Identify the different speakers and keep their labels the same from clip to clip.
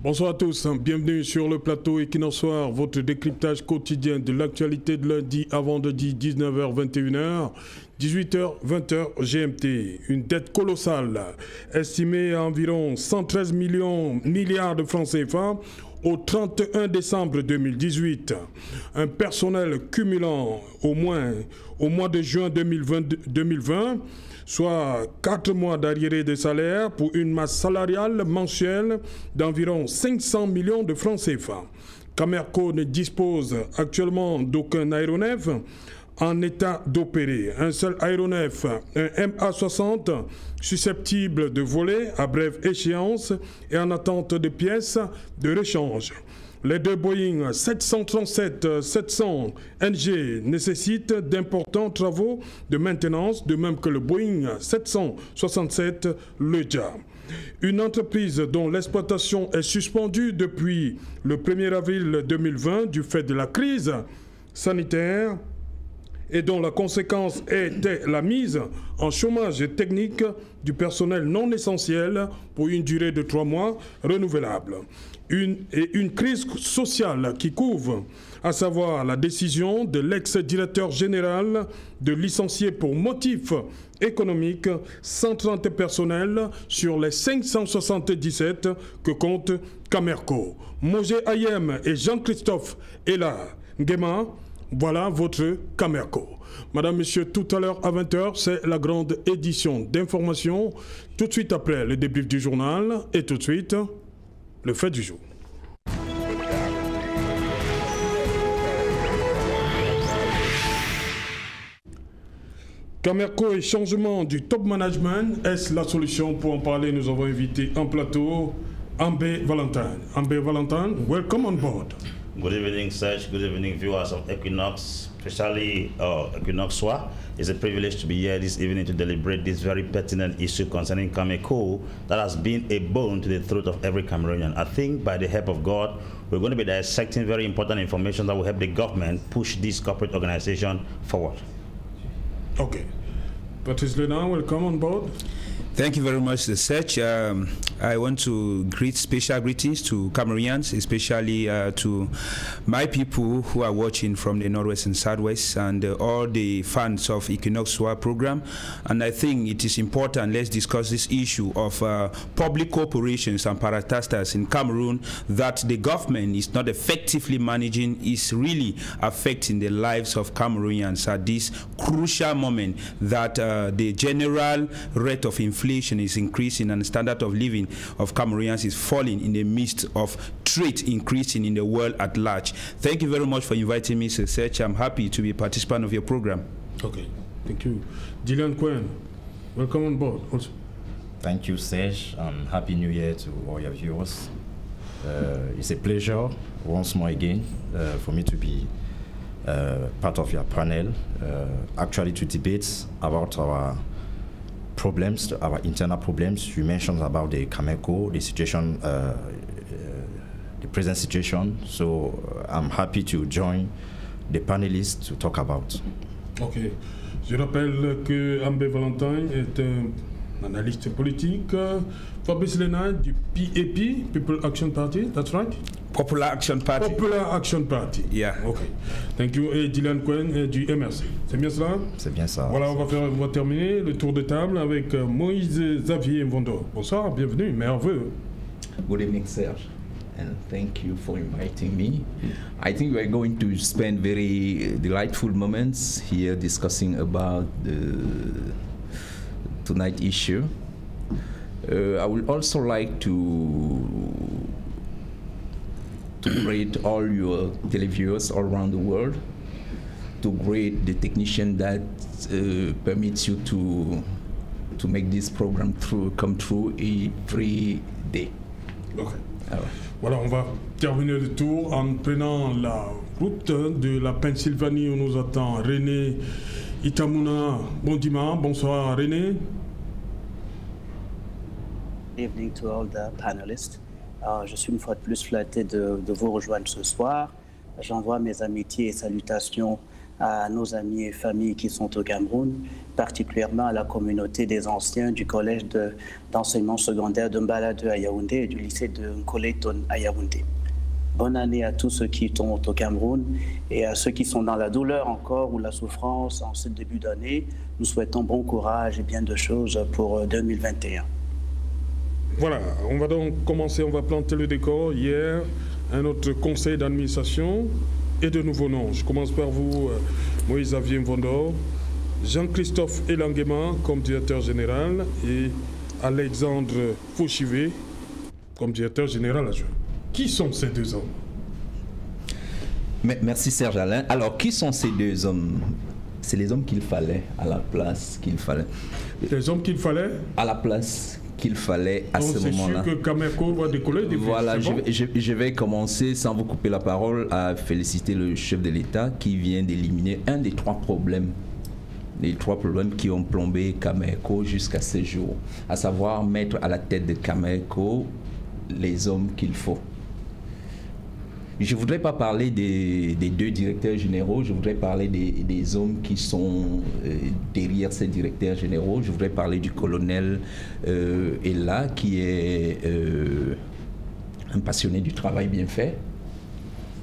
Speaker 1: Bonsoir à tous, bienvenue sur le plateau Equinox Soir, votre décryptage quotidien de l'actualité de lundi à vendredi 19h-21h, 18h-20h GMT. Une dette colossale, estimée à environ 113 milliards de francs CFA au 31 décembre 2018. Un personnel cumulant au mois de juin 2020 soit 4 mois d'arriérés de salaire pour une masse salariale mensuelle d'environ 500 millions de francs CFA. Camerco ne dispose actuellement d'aucun aéronef en état d'opérer. Un seul aéronef, un MA60, susceptible de voler à brève échéance et en attente de pièces de rechange. Les deux Boeing 737-700 NG nécessitent d'importants travaux de maintenance, de même que le Boeing 767 Leja. Une entreprise dont l'exploitation est suspendue depuis le 1er avril 2020 du fait de la crise sanitaire et dont la conséquence était la mise en chômage technique du personnel non essentiel pour une durée de 3 mois renouvelable. Une crise sociale qui couvre, à savoir la décision de l'ex-directeur général de licencier pour motif économique 130 personnels sur les 577 que compte Camerco. Mogé Ayem et Jean-Christophe Ella Nguema, voilà votre Camerco. Madame, Monsieur, tout à l'heure à 20h, c'est la grande édition d'information. Tout de suite après le débrief du journal et tout de suite, le fait du jour. Camerco et changement du top management, est-ce la solution? Pour en parler, nous avons invité en plateau Ambé Valentin. Ambé Valentin, welcome on board.
Speaker 2: Good evening, Serge. Good evening, viewers of Equinox, especially Equinox Soir. It's a privilege to be here this evening to deliberate this very pertinent issue concerning Camerco that has been a bone to the throat of every Cameroonian. I think by the help of God, we're going to be dissecting very important information that will help the government push this corporate organization forward.
Speaker 1: Okay. Patrice Lénard, welcome on board.
Speaker 3: Thank you very much, Serge. I want to greet special greetings to Cameroonians, especially to my people who are watching from the Northwest and Southwest and all the fans of Equinox Soir program. And I think it is important, let's discuss this issue of public corporations and parastatals in Cameroon that the government is not effectively managing, is really affecting the lives of Cameroonians at this crucial moment that the general rate of inflation is increasing and the standard of living of Cameroonians is falling in the midst of trade increasing in the world at large. Thank you very much for inviting me, Sir Serge. I'm happy to be a participant of your program.
Speaker 1: Okay, thank you. Dylan Quinn, welcome on board also.
Speaker 4: Thank you, Serge, and Happy New Year to all your viewers. It's a pleasure once more again for me to be part of your panel, actually to debate about our problems, our internal problems. You mentioned about the Camerco, the situation, the present situation. So I'm happy to join the panelists to talk about.
Speaker 1: Ok. Je rappelle que Ambé Valentin est un analyste politique. Fabrice Lénard du PAP, People Action Party, that's right?
Speaker 3: Popular Action Party.
Speaker 1: Popular Action Party.
Speaker 3: Yeah.
Speaker 1: Ok. Thank you. Et Dylan Cohen du MRC. C'est bien cela?
Speaker 4: C'est bien ça.
Speaker 1: Voilà, on va terminer le tour de table avec Moïse Xavier Mvondo. Bonsoir, bienvenue, merveilleux.
Speaker 5: Good evening, Serge, and thank you for inviting me. I think we are going to spend very delightful moments here discussing about the tonight issue. I would also like to greet all your televiewers all around the world, to greet the technician that permits you to make this program come true every day.
Speaker 1: Okay. Voilà, on va terminer le tour en prenant la route de la Pennsylvanie où nous attend René Itamuna Bondima. Bonsoir René.
Speaker 6: Good evening to all the panelists. Je suis une fois de plus flatté de vous rejoindre ce soir. J'envoie mes amitiés et salutations à nos amis et familles qui sont au Cameroun, particulièrement à la communauté des anciens du collège d'enseignement secondaire de Mbala2 à Yaoundé et du lycée de Nkoleton à Yaoundé. Bonne année à tous ceux qui sont au Cameroun et à ceux qui sont dans la douleur encore ou la souffrance en ce début d'année. Nous souhaitons bon courage et bien de choses pour 2021.
Speaker 1: Voilà, on va donc commencer, on va planter le décor. Hier, un autre conseil d'administration et de nouveaux noms. Je commence par vous, Moïse-Xavier Mvondor, Jean-Christophe Elanguema comme directeur général et Alexandre Fauchivé comme directeur général adjoint. Qui sont ces deux hommes?
Speaker 5: Merci Serge Alain. Alors, qui sont ces deux hommes? C'est les hommes qu'il fallait, à la place qu'il fallait.
Speaker 1: Les hommes qu'il fallait? À la
Speaker 5: place qu'il fallait à
Speaker 1: donc
Speaker 5: ce moment-là.
Speaker 1: C'est sûr que Cameco va décoller depuis.
Speaker 5: Voilà,
Speaker 1: bon.
Speaker 5: je vais commencer, sans vous couper la parole, à féliciter le chef de l'État qui vient d'éliminer un des trois problèmes. Les trois problèmes qui ont plombé Cameco jusqu'à ce jour. À savoir mettre à la tête de Cameco les hommes qu'il faut. Je ne voudrais pas parler des deux directeurs généraux, je voudrais parler des hommes qui sont derrière ces directeurs généraux. Je voudrais parler du colonel Ella, qui est un passionné du travail bien fait,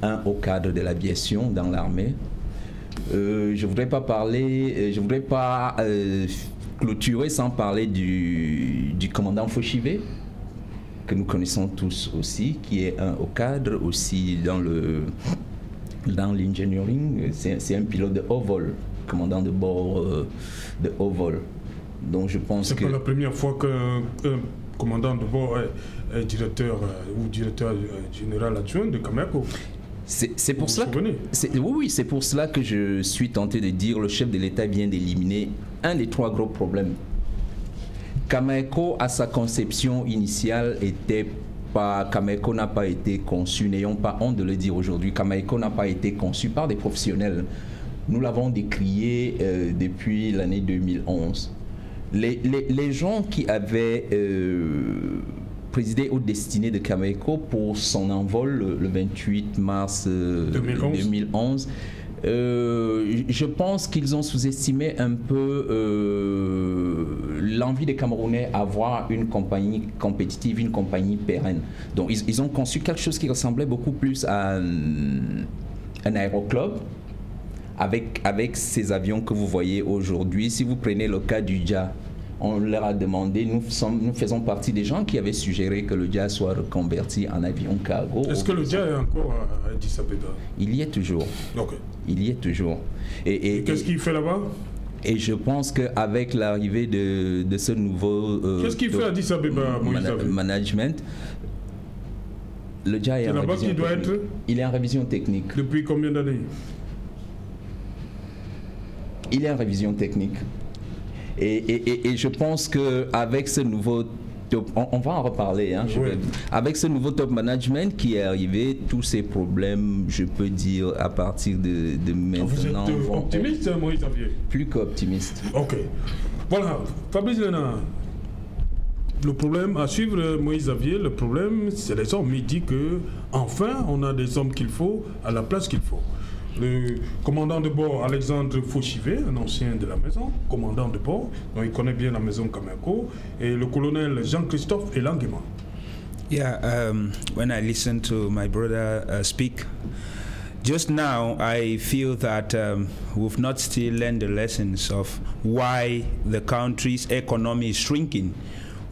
Speaker 5: un haut cadre de l'aviation dans l'armée. Je ne voudrais pas parler, je voudrais pas clôturer sans parler du commandant Fauchivé, que nous connaissons tous aussi, qui est un haut cadre aussi dans l'engineering. C'est un pilote de haut vol, commandant de bord de haut vol. Donc je pense que...
Speaker 1: C'est pas la première fois qu'un commandant de bord est directeur ou directeur général adjoint de Cameco.
Speaker 5: C'est pour cela. Oui, c'est pour cela que je suis tenté de dire le chef de l'État vient d'éliminer un des trois gros problèmes. Cameco, à sa conception initiale, Cameco n'a pas été conçu, n'ayons pas honte de le dire aujourd'hui, Cameco n'a pas été conçu par des professionnels. Nous l'avons décrié depuis l'année 2011. Les gens qui avaient présidé aux destinées de Cameco pour son envol le 28 mars 2011, je pense qu'ils ont sous-estimé un peu l'envie des Camerounais d'avoir une compagnie compétitive, une compagnie pérenne. Donc ils ont conçu quelque chose qui ressemblait beaucoup plus à un aéroclub avec ces avions que vous voyez aujourd'hui. Si vous prenez le cas du JA, on leur a demandé, nous faisons partie des gens qui avaient suggéré que le JA soit reconverti en avion cargo.
Speaker 1: Est-ce que le JA est encore à Addis Abeba? Il
Speaker 5: y est toujours.
Speaker 1: Okay.
Speaker 5: Il y est toujours.
Speaker 1: Et qu'est-ce qu'il fait là-bas?
Speaker 5: Et je pense qu'avec l'arrivée de ce nouveau
Speaker 1: qu'est-ce qu'il fait à Addis Abeba,
Speaker 5: management, le JA est
Speaker 1: là-bas qu'il doit être?
Speaker 5: Il est en révision technique.
Speaker 1: Depuis combien d'années?
Speaker 5: Il est en révision technique. Et je pense qu'avec ce nouveau top, on va en reparler, hein, avec ce nouveau top management qui est arrivé, tous ces problèmes, je peux dire, à partir de maintenant...
Speaker 1: Vous êtes optimiste, Moïse Xavier?
Speaker 5: Plus qu'optimiste.
Speaker 1: Ok. Voilà, Fabrice Lénard. Le problème, à suivre Moïse Xavier, le problème, c'est les hommes. Il dit qu'enfin, on a des hommes qu'il faut à la place qu'il faut. Le commandant de bord Alexandre Fauchivé, un ancien de la maison, commandant de bord, donc il connaît bien la maison Cameco, et le colonel Jean-Christophe Elanguema.
Speaker 3: Yeah, when I listen to my brother speak, just now I feel that we've not still learned the lessons of why the country's economy is shrinking,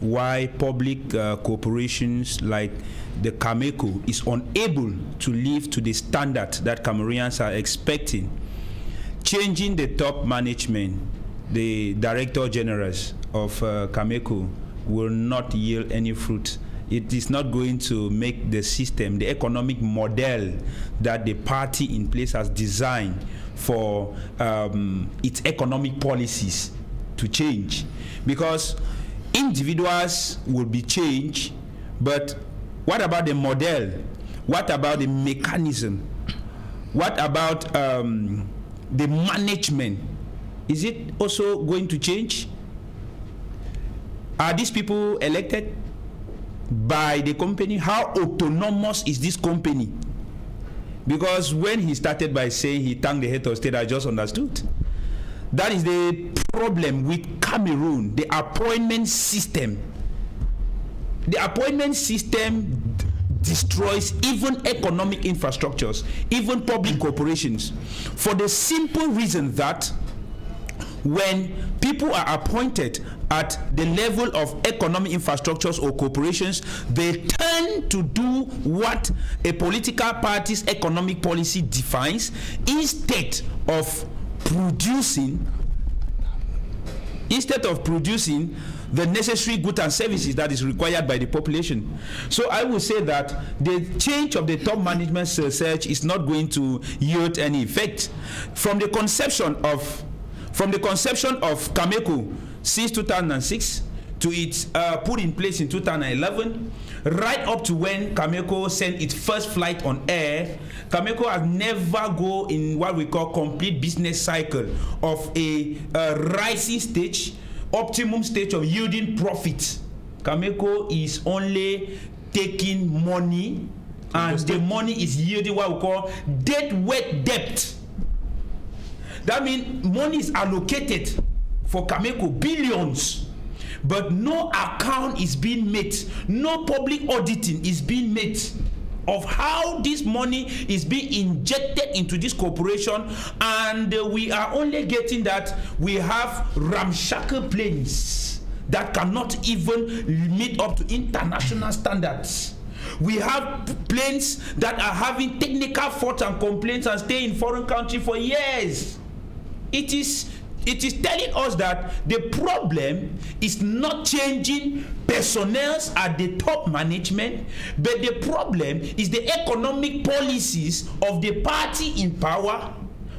Speaker 3: why public corporations like the Cameco is unable to live to the standard that Cameroonians are expecting. Changing the top management, the director generals of Cameco will not yield any fruit. It is not going to make the system, the economic model that the party in place has designed for its economic policies to change. Because individuals will be changed, but what about the model? What about the mechanism? What about the management? Is it also going to change? Are these people elected by the company? How autonomous is this company? Because when he started by saying he thanked the head of state, I just understood. That is the problem with Cameroon, the appointment system. The appointment system destroys even economic infrastructures, even public corporations, for the simple reason that when people are appointed at the level of economic infrastructures or corporations, they tend to do what a political party's economic policy defines instead of producing the necessary goods and services that is required by the population. So I would say that the change of the top management search is not going to yield any effect. From the conception of Cameco since 2006 to its put in place in 2011, right up to when Cameco sent its first flight on air, Cameco has never go in what we call complete business cycle of a rising stage, optimum stage of yielding profit. Cameco is only taking money, and the money is yielding what we call deadweight debt. That means money is allocated for Cameco, billions, but no account is being made, no public auditing is being made of how this money is being injected into this corporation, and we are only getting that we have ramshackle planes that cannot even meet up to international standards. We have planes that are having technical faults and complaints and stay in foreign country for years. It is telling us that the problem is not changing personnel at the top management, but the problem is the economic policies of the party in power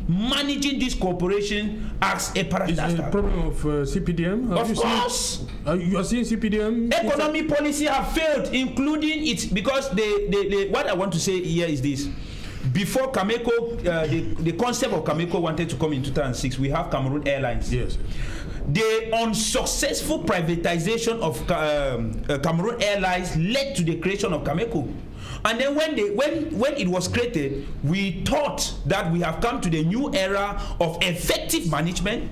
Speaker 3: managing this corporation as a parastatal.
Speaker 1: Is it a problem of CPDM?
Speaker 3: Of course.
Speaker 1: You are seeing CPDM?
Speaker 3: Economic policy have failed, including it, because what I want to say here is this. Before Cameco, the concept of Cameco wanted to come in 2006, we have Cameroon Airlines.
Speaker 1: Yes.
Speaker 3: The unsuccessful privatization of Cameroon Airlines led to the creation of Cameco. And then when it was created, we thought that we have come to the new era of effective management.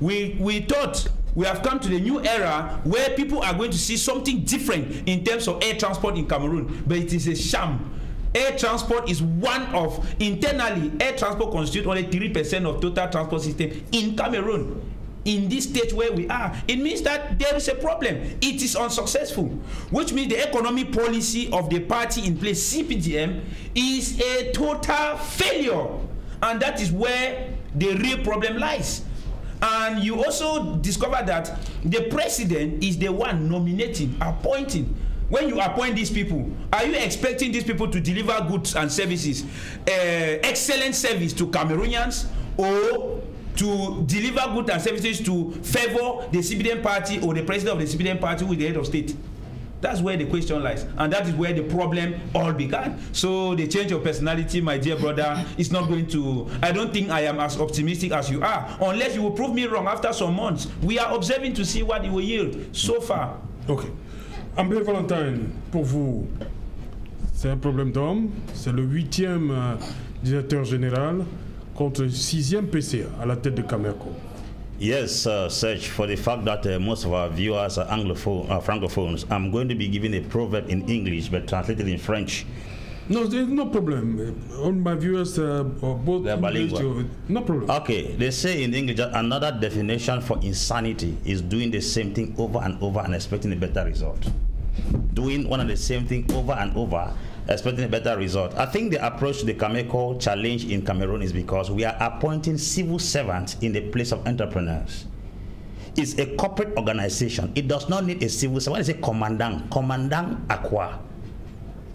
Speaker 3: We thought we have come to the new era where people are going to see something different in terms of air transport in Cameroon, but it is a sham. Air transport is one of, internally, air transport constitutes only 3% of total transport system in Cameroon. In this stage where we are, it means that there is a problem. It is unsuccessful, which means the economic policy of the party in place, CPDM, is a total failure. And that is where the real problem lies. And you also discover that the president is the one nominating, appointing. When you appoint these people, are you expecting these people to deliver goods and services, excellent service to Cameroonians, or to deliver goods and services to favor the CPDM party or the president of the CPDM party with the head of state? That's where the question lies, and that is where the problem all began. So the change of personality, my dear brother, is not going to, I don't think I am as optimistic as you are, unless you will prove me wrong after some months. We are observing to see what it will yield so far.
Speaker 1: Okay. Amblé Valentine, pour vous, c'est un problème d'homme. C'est le 8e directeur général contre le 6e PCA à la tête de Cameco.
Speaker 2: Yes, Serge, for the fact that most of our viewers are francophones, I'm going to be giving a proverb in English but translated in French.
Speaker 1: No, there's no problem. All my viewers are both English. No problem.
Speaker 2: Okay, they say in English that another definition for insanity is doing the same thing over and over and expecting a better result. Doing one and the same thing over and over, expecting a better result. I think the approach to the Cameco challenge in Cameroon is because we are appointing civil servants in the place of entrepreneurs. It's a corporate organization. It does not need a civil servant. It's a commandant aqua.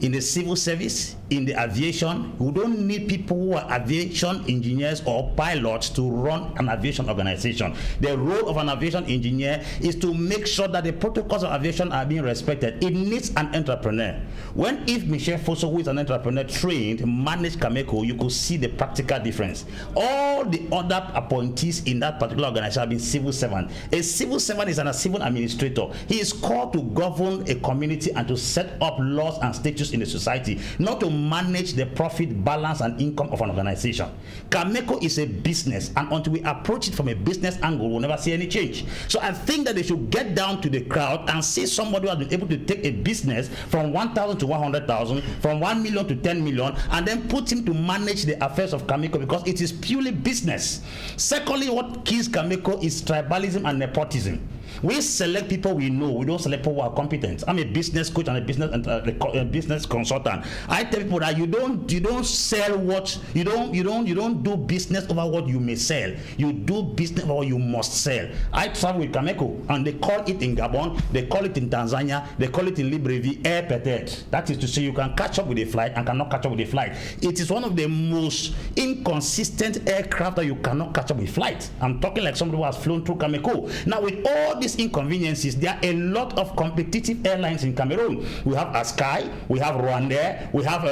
Speaker 2: In the civil service, in the aviation, we don't need people who are aviation engineers or pilots to run an aviation organization. The role of an aviation engineer is to make sure that the protocols of aviation are being respected. It needs an entrepreneur. If Michel Fosso, who is an entrepreneur trained, managed Cameco, you could see the practical difference. All the other appointees in that particular organization have been civil servants. A civil servant is a civil administrator. He is called to govern a community and to set up laws and statutes in the society, not to manage the profit, balance, and income of an organization. Cameco is a business, and until we approach it from a business angle, we'll never see any change. So I think that they should get down to the crowd and see somebody who has been able to take a business from 1,000 to 100,000, from 1 million to 10 million, and then put him to manage the affairs of Cameco, because it is purely business. Secondly, what kills Cameco is tribalism and nepotism. We select people we know. We don't select people who are competent. I'm a business coach and a business consultant. I tell people that you don't sell what you don't do business over what you may sell. You do business over what you must sell. I travel with Cameco, and they call it in Gabon, they call it in Tanzania, they call it in Libreville air peut-être. That is to say, you can catch up with a flight and cannot catch up with a flight. It is one of the most inconsistent aircraft that you cannot catch up with flight. I'm talking like somebody who has flown through Cameco. Now, with all these inconveniences, there are a lot of competitive airlines in Cameroon. We have Askai, we have Rwandair, we have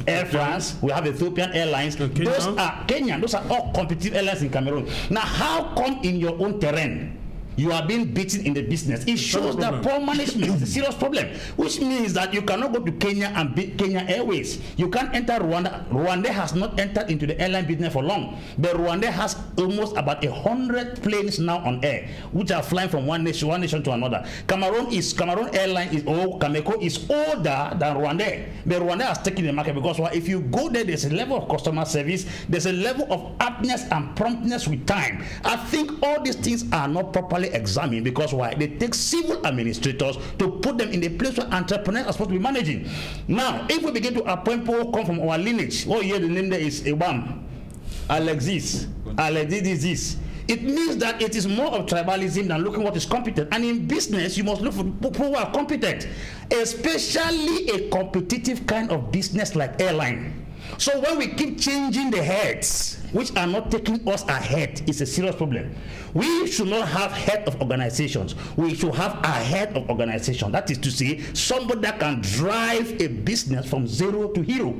Speaker 2: Air France, we have Ethiopian Airlines. Those are Kenyan. Those are all competitive airlines in Cameroon. Now, how come in your own terrain you are being beaten in the business? It shows that poor management is a serious problem, which means that you cannot go to Kenya and beat Kenya Airways. You can't enter Rwanda. Rwanda has not entered into the airline business for long, but Rwanda has almost about 100 planes now on air, which are flying from one nation to another. Cameroon Airline is Cameco is older than Rwanda, but Rwanda has taken the market because if you go there, there's a level of customer service, there's a level of aptness and promptness with time. I think all these things are not properly examined because why? They take civil administrators to put them in the place where entrepreneurs are supposed to be managing. Now, if we begin to appoint people who come from our lineage, here the name there is Ebam, Alexis, this. It means that it is more of tribalism than looking what is competent. And in business, you must look for people who are competent, especially a competitive kind of business like airline. So when we keep changing the heads, which are not taking us ahead, it's a serious problem. We should not have head of organizations. We should have a head of organization. That is to say, somebody that can drive a business from zero to hero,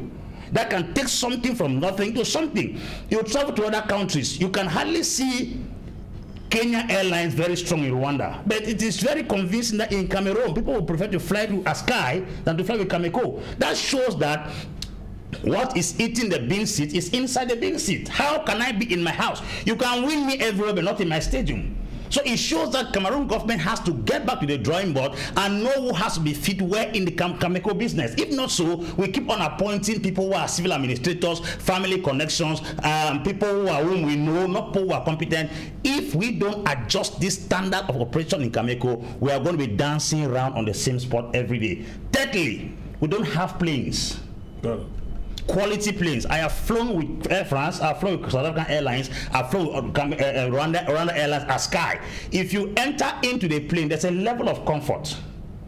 Speaker 2: that can take something from nothing to something. You travel to other countries, you can hardly see Kenya Airlines very strong in Rwanda, but it is very convincing that in Cameroon, people will prefer to fly to Askai than to fly with Cameco. That shows that what is eating the bean seed is inside the bean seed. How can I be in my house? You can win me everywhere, but not in my stadium. So it shows that Cameroon government has to get back to the drawing board and know who has to be fit where in the Cameco business. If not so, we keep on appointing people who are civil administrators, family connections, people whom we know, not people who are competent. If we don't adjust this standard of operation in Cameco, we are going to be dancing around on the same spot every day. Thirdly, we don't have planes. Quality planes. I have flown with Air France, I've flown with South African Airlines, I've flown with Rwanda Airlines, Askai. If you enter into the plane, there's a level of comfort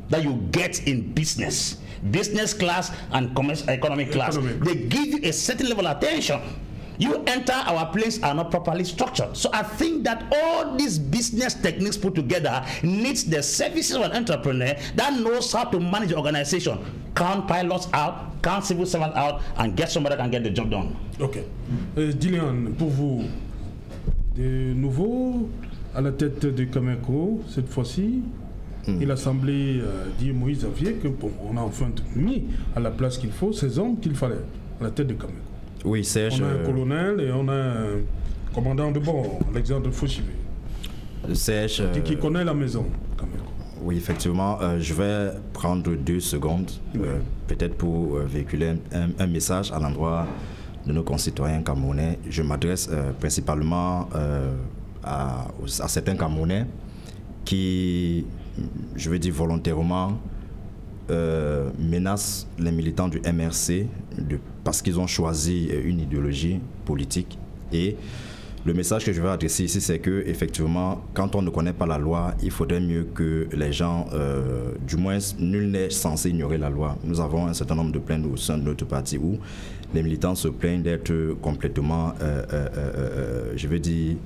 Speaker 2: that you get in business class and economy class. They give you a certain level of attention. You enter, our planes are not properly structured. So I think that all these business techniques put together needs the services of an entrepreneur that knows how to manage the organization, count pilots out, count civil servants out, and get somebody that can get the job done.
Speaker 1: Ok. Dylan, pour vous, de nouveau à la tête de Cameco, cette fois-ci, et l'Assemblée dit Moïse Xavier que bon, on a enfin mis à la place qu'il faut ces hommes qu'il fallait à la tête de Cameco.
Speaker 4: Oui, Serge.
Speaker 1: On a un colonel et on a un commandant de bord, Alexandre Fauchivé.
Speaker 4: Serge.
Speaker 1: Qui connaît la maison, Cameco.
Speaker 4: Oui, effectivement. Je vais prendre 2 secondes, peut-être pour véhiculer un message à l'endroit de nos concitoyens camerounais. Je m'adresse principalement à certains Camerounais qui, je veux dire volontairement, menacent les militants du MRC parce qu'ils ont choisi une idéologie politique. Et le message que je vais adresser ici, c'est que effectivement, quand on ne connaît pas la loi, il faudrait mieux que les gens, du moins, nul n'est censé ignorer la loi. Nous avons un certain nombre de plaintes au sein de notre parti où les militants se plaignent d'être complètement, je veux dire,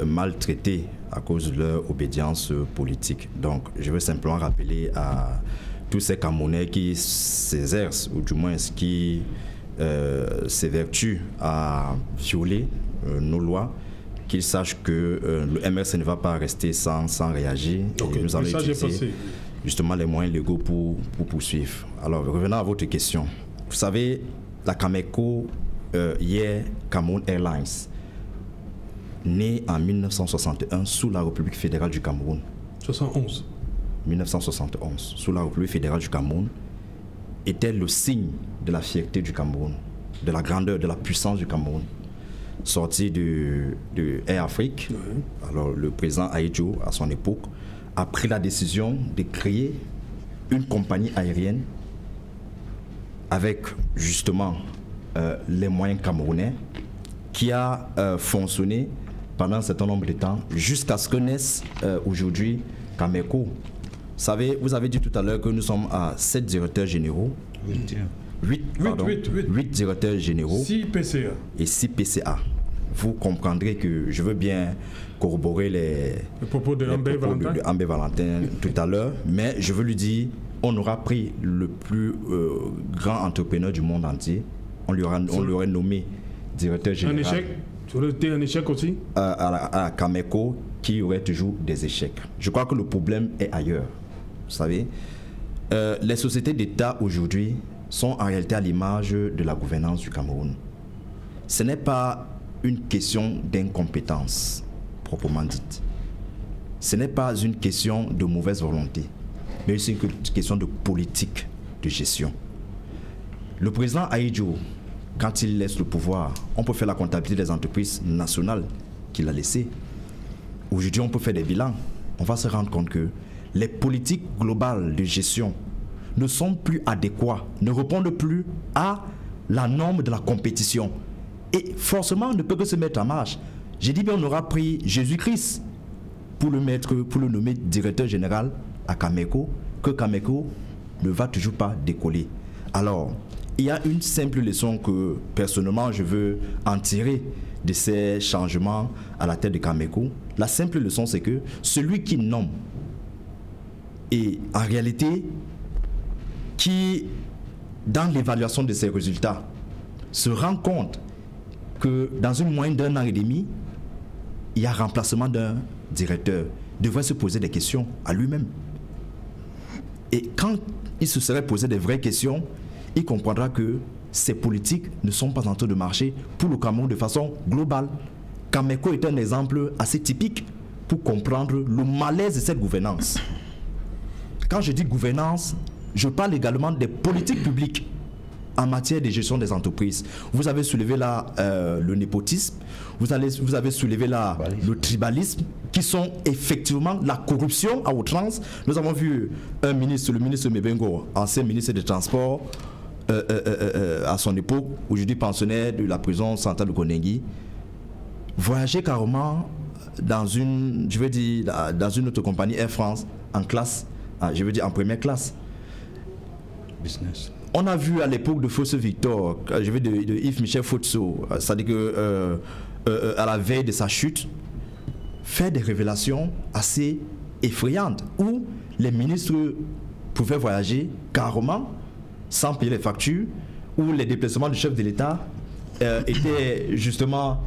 Speaker 4: maltraités à cause de leur obédience politique. Donc, je veux simplement rappeler à tous ces Camerounais qui s'exercent, ou du moins qui s'évertuent à violer nos lois, qu'ils sachent que le MRC ne va pas rester sans réagir. Et nous allons utiliser justement les moyens légaux pour poursuivre. Alors, revenons à votre question. Vous savez, la Cameco Air Cameroun Airlines, née en 1961 sous la République fédérale du Cameroun. 1971, sous la République fédérale du Cameroun, était le signe de la fierté du Cameroun, de la grandeur, de la puissance du Cameroun. Sorti de Air Afrique, alors le président Ahidjo, à son époque, a pris la décision de créer une compagnie aérienne avec justement les moyens camerounais qui a fonctionné pendant un certain nombre de temps jusqu'à ce que naisse aujourd'hui Cameco. Vous avez dit tout à l'heure que nous sommes à 7 directeurs généraux. 8 directeurs généraux
Speaker 1: 6 PCA
Speaker 4: et 6 PCA. Vous comprendrez que je veux bien corroborer les
Speaker 1: propos de
Speaker 4: Ambé Valentin tout à l'heure, mais je veux lui dire, on aura pris le plus grand entrepreneur du monde entier, on lui aurait nommé directeur général.
Speaker 1: Un échec? Tu aurais été un échec aussi?
Speaker 4: À Cameco, qui aurait toujours des échecs. Je crois que le problème est ailleurs. Vous savez, les sociétés d'État aujourd'hui sont en réalité à l'image de la gouvernance du Cameroun. Ce n'est pas une question d'incompétence, proprement dite. Ce n'est pas une question de mauvaise volonté, mais c'est une question de politique de gestion. Le président Ahidjo, quand il laisse le pouvoir, on peut faire la comptabilité des entreprises nationales qu'il a laissées. Aujourd'hui, on peut faire des bilans. On va se rendre compte que les politiques globales de gestion ne sont plus adéquats, ne répondent plus à la norme de la compétition. Et forcément, on ne peut que se mettre en marche. J'ai dit bien, on aura pris Jésus-Christ pour le nommer directeur général à Cameco, que Cameco ne va toujours pas décoller. Alors, il y a une simple leçon que, personnellement, je veux en tirer de ces changements à la tête de Cameco. La simple leçon, c'est que celui qui nomme, et en réalité, qui, dans l'évaluation de ses résultats, se rend compte que dans une moyenne d'1 an et demi, il y a remplacement d'un directeur, devrait se poser des questions à lui-même. Et quand il se serait posé des vraies questions, il comprendra que ces politiques ne sont pas en train de marcher pour le Cameroun de façon globale. Cameco est un exemple assez typique pour comprendre le malaise de cette gouvernance. Quand je dis gouvernance, je parle également des politiques publiques en matière de gestion des entreprises. Vous avez soulevé là le népotisme, vous avez soulevé là le tribalisme, qui sont effectivement la corruption à outrance. Nous avons vu un ministre, le ministre Mebengo, ancien ministre des Transports, à son époque, aujourd'hui pensionnaire de la prison centrale de Konengi, voyager carrément dans une autre compagnie Air France en classe, en première classe.
Speaker 2: Business.
Speaker 4: On a vu à l'époque de Fosse Victor, de Yves-Michel Fotso, c'est-à-dire que à la veille de sa chute, faire des révélations assez effrayantes où les ministres pouvaient voyager carrément sans payer les factures, où les déplacements du chef de l'État étaient justement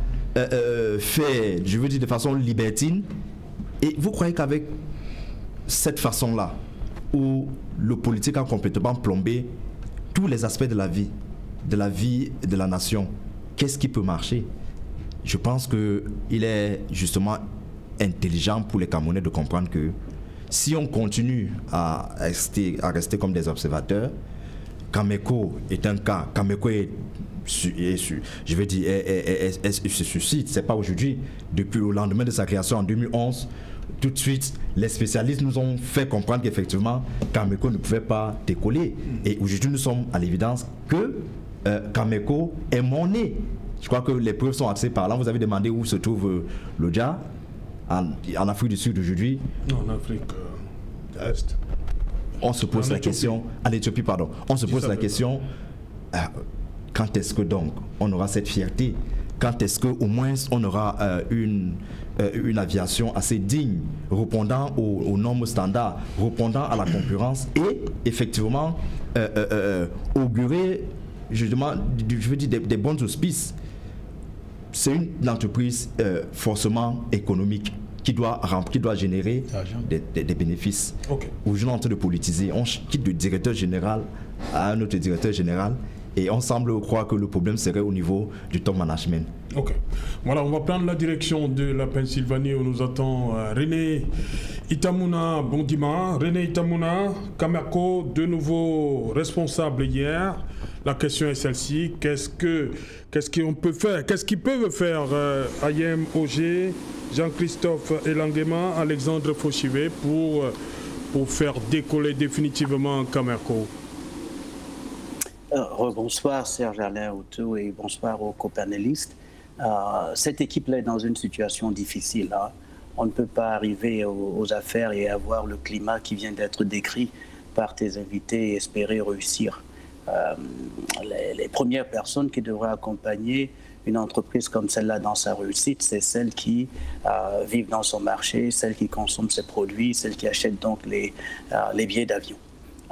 Speaker 4: faits, de façon libertine. Et vous croyez qu'avec cette façon-là, où le politique a complètement plombé tous les aspects de la vie de la nation, qu'est-ce qui peut marcher? Je pense qu'il est justement intelligent pour les Camerounais de comprendre que si on continue à rester comme des observateurs, Cameco est un cas. Cameco se suscite, c'est pas aujourd'hui. Depuis le lendemain de sa création en 2011, tout de suite, les spécialistes nous ont fait comprendre qu'effectivement, Cameco ne pouvait pas décoller. Et aujourd'hui, nous sommes à l'évidence que Cameco est monnaie. Je crois que les preuves sont assez parlantes. Vous avez demandé où se trouve l'Odja en Afrique du Sud aujourd'hui.
Speaker 1: Non, en Afrique de l'Est.
Speaker 4: On se pose la question, en Éthiopie, pardon. On se pose la question, quand est-ce que donc on aura cette fierté? Quand est-ce qu'au moins on aura une aviation assez digne, répondant aux normes standards, répondant à la concurrence et effectivement augurer justement, des bons auspices? C'est une entreprise forcément économique qui doit générer des bénéfices.
Speaker 1: Okay.
Speaker 4: Aujourd'hui, on est en train de politiser. On quitte le directeur général à un autre directeur général Et on semble croire que le problème serait au niveau du top management.
Speaker 1: Ok. Voilà, on va prendre la direction de la Pennsylvanie où nous attend René Itamuna Bondima. René Itamuna, Camerco, de nouveau responsable hier. La question est celle-ci. Qu'est-ce qu'on peut faire? Qu'est-ce qu'ils peuvent faire Ayem Auger, Jean-Christophe Elangema, Alexandre Fauchivé pour faire décoller définitivement Camerco?
Speaker 6: Bonsoir Serge Alain Autou et bonsoir aux copanélistes. Cette équipe-là est dans une situation difficile. Hein. On ne peut pas arriver aux affaires et avoir le climat qui vient d'être décrit par tes invités et espérer réussir. Les premières personnes qui devraient accompagner une entreprise comme celle-là dans sa réussite, c'est celles qui vivent dans son marché, celles qui consomment ses produits, celles qui achètent donc les billets d'avion.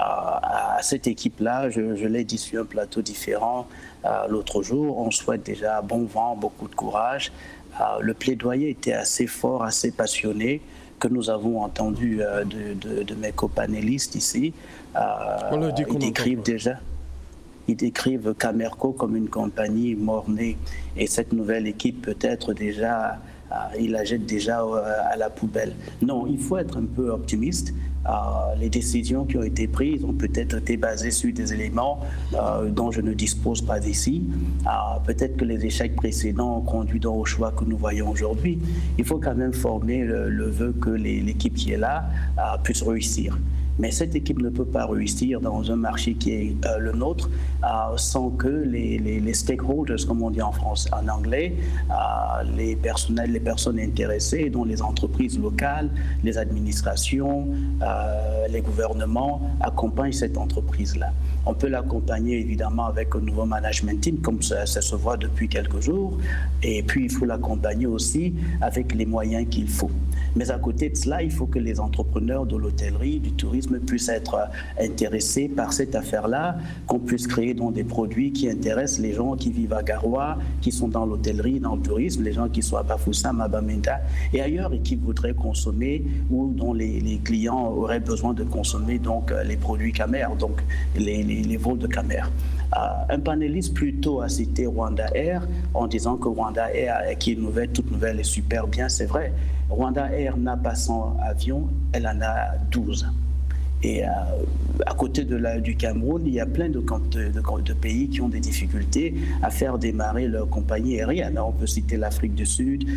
Speaker 6: À cette équipe-là, je l'ai dit sur un plateau différent l'autre jour, on souhaite déjà bon vent, beaucoup de courage. Le plaidoyer était assez fort, assez passionné, que nous avons entendu de mes copanélistes ici. Ils décrivent Camerco comme une compagnie mort-née et cette nouvelle équipe peut-être déjà, ils la jettent déjà à la poubelle. Non, il faut être un peu optimiste. Les décisions qui ont été prises ont peut-être été basées sur des éléments dont je ne dispose pas ici. Peut-être que les échecs précédents ont conduit donc au choix que nous voyons aujourd'hui. Il faut quand même former le vœu que l'équipe qui est là puisse réussir. Mais cette équipe ne peut pas réussir dans un marché qui est le nôtre sans que les stakeholders, comme on dit en anglais, les personnes intéressées, dont les entreprises locales, les administrations, les gouvernements, accompagnent cette entreprise-là. On peut l'accompagner évidemment avec un nouveau management team, comme ça se voit depuis quelques jours, et puis il faut l'accompagner aussi avec les moyens qu'il faut. Mais à côté de cela, il faut que les entrepreneurs de l'hôtellerie, du tourisme puissent être intéressés par cette affaire-là, qu'on puisse créer donc des produits qui intéressent les gens qui vivent à Garoua, qui sont dans l'hôtellerie, dans le tourisme, les gens qui sont à Bafoussam, à Bamenda et ailleurs et qui voudraient consommer ou dont les clients auraient besoin de consommer donc les produits Camer, donc les vols de Camer. Un panéliste plutôt a cité Rwanda Air en disant que Rwanda Air, qui est toute nouvelle et super bien, c'est vrai. Rwanda Air n'a pas 100 avions, elle en a 12. Et à côté du Cameroun, il y a plein de pays qui ont des difficultés à faire démarrer leur compagnie aérienne. On peut citer l'Afrique du Sud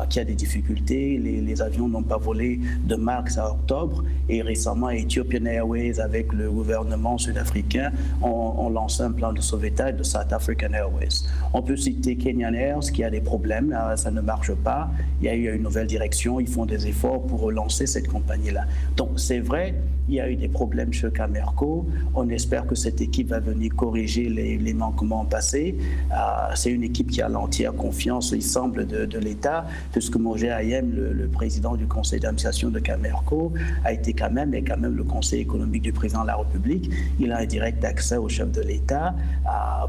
Speaker 6: qui a des difficultés. Les avions n'ont pas volé de mars à octobre. Et récemment, Ethiopian Airways, avec le gouvernement sud-africain, ont lancé un plan de sauvetage de South African Airways. On peut citer Kenyan Air qui a des problèmes. Ça ne marche pas. Il y a eu une nouvelle direction. Ils font des efforts pour relancer cette compagnie-là. Donc, c'est vrai, il y a eu des problèmes chez Camerco. On espère que cette équipe va venir corriger les manquements passés. C'est une équipe qui a l'entière confiance, il semble, de l'État, puisque Moger Ayem, le président du conseil d'administration de Camerco, a été quand même le conseil économique du président de la République. Il a un direct accès au chef de l'État,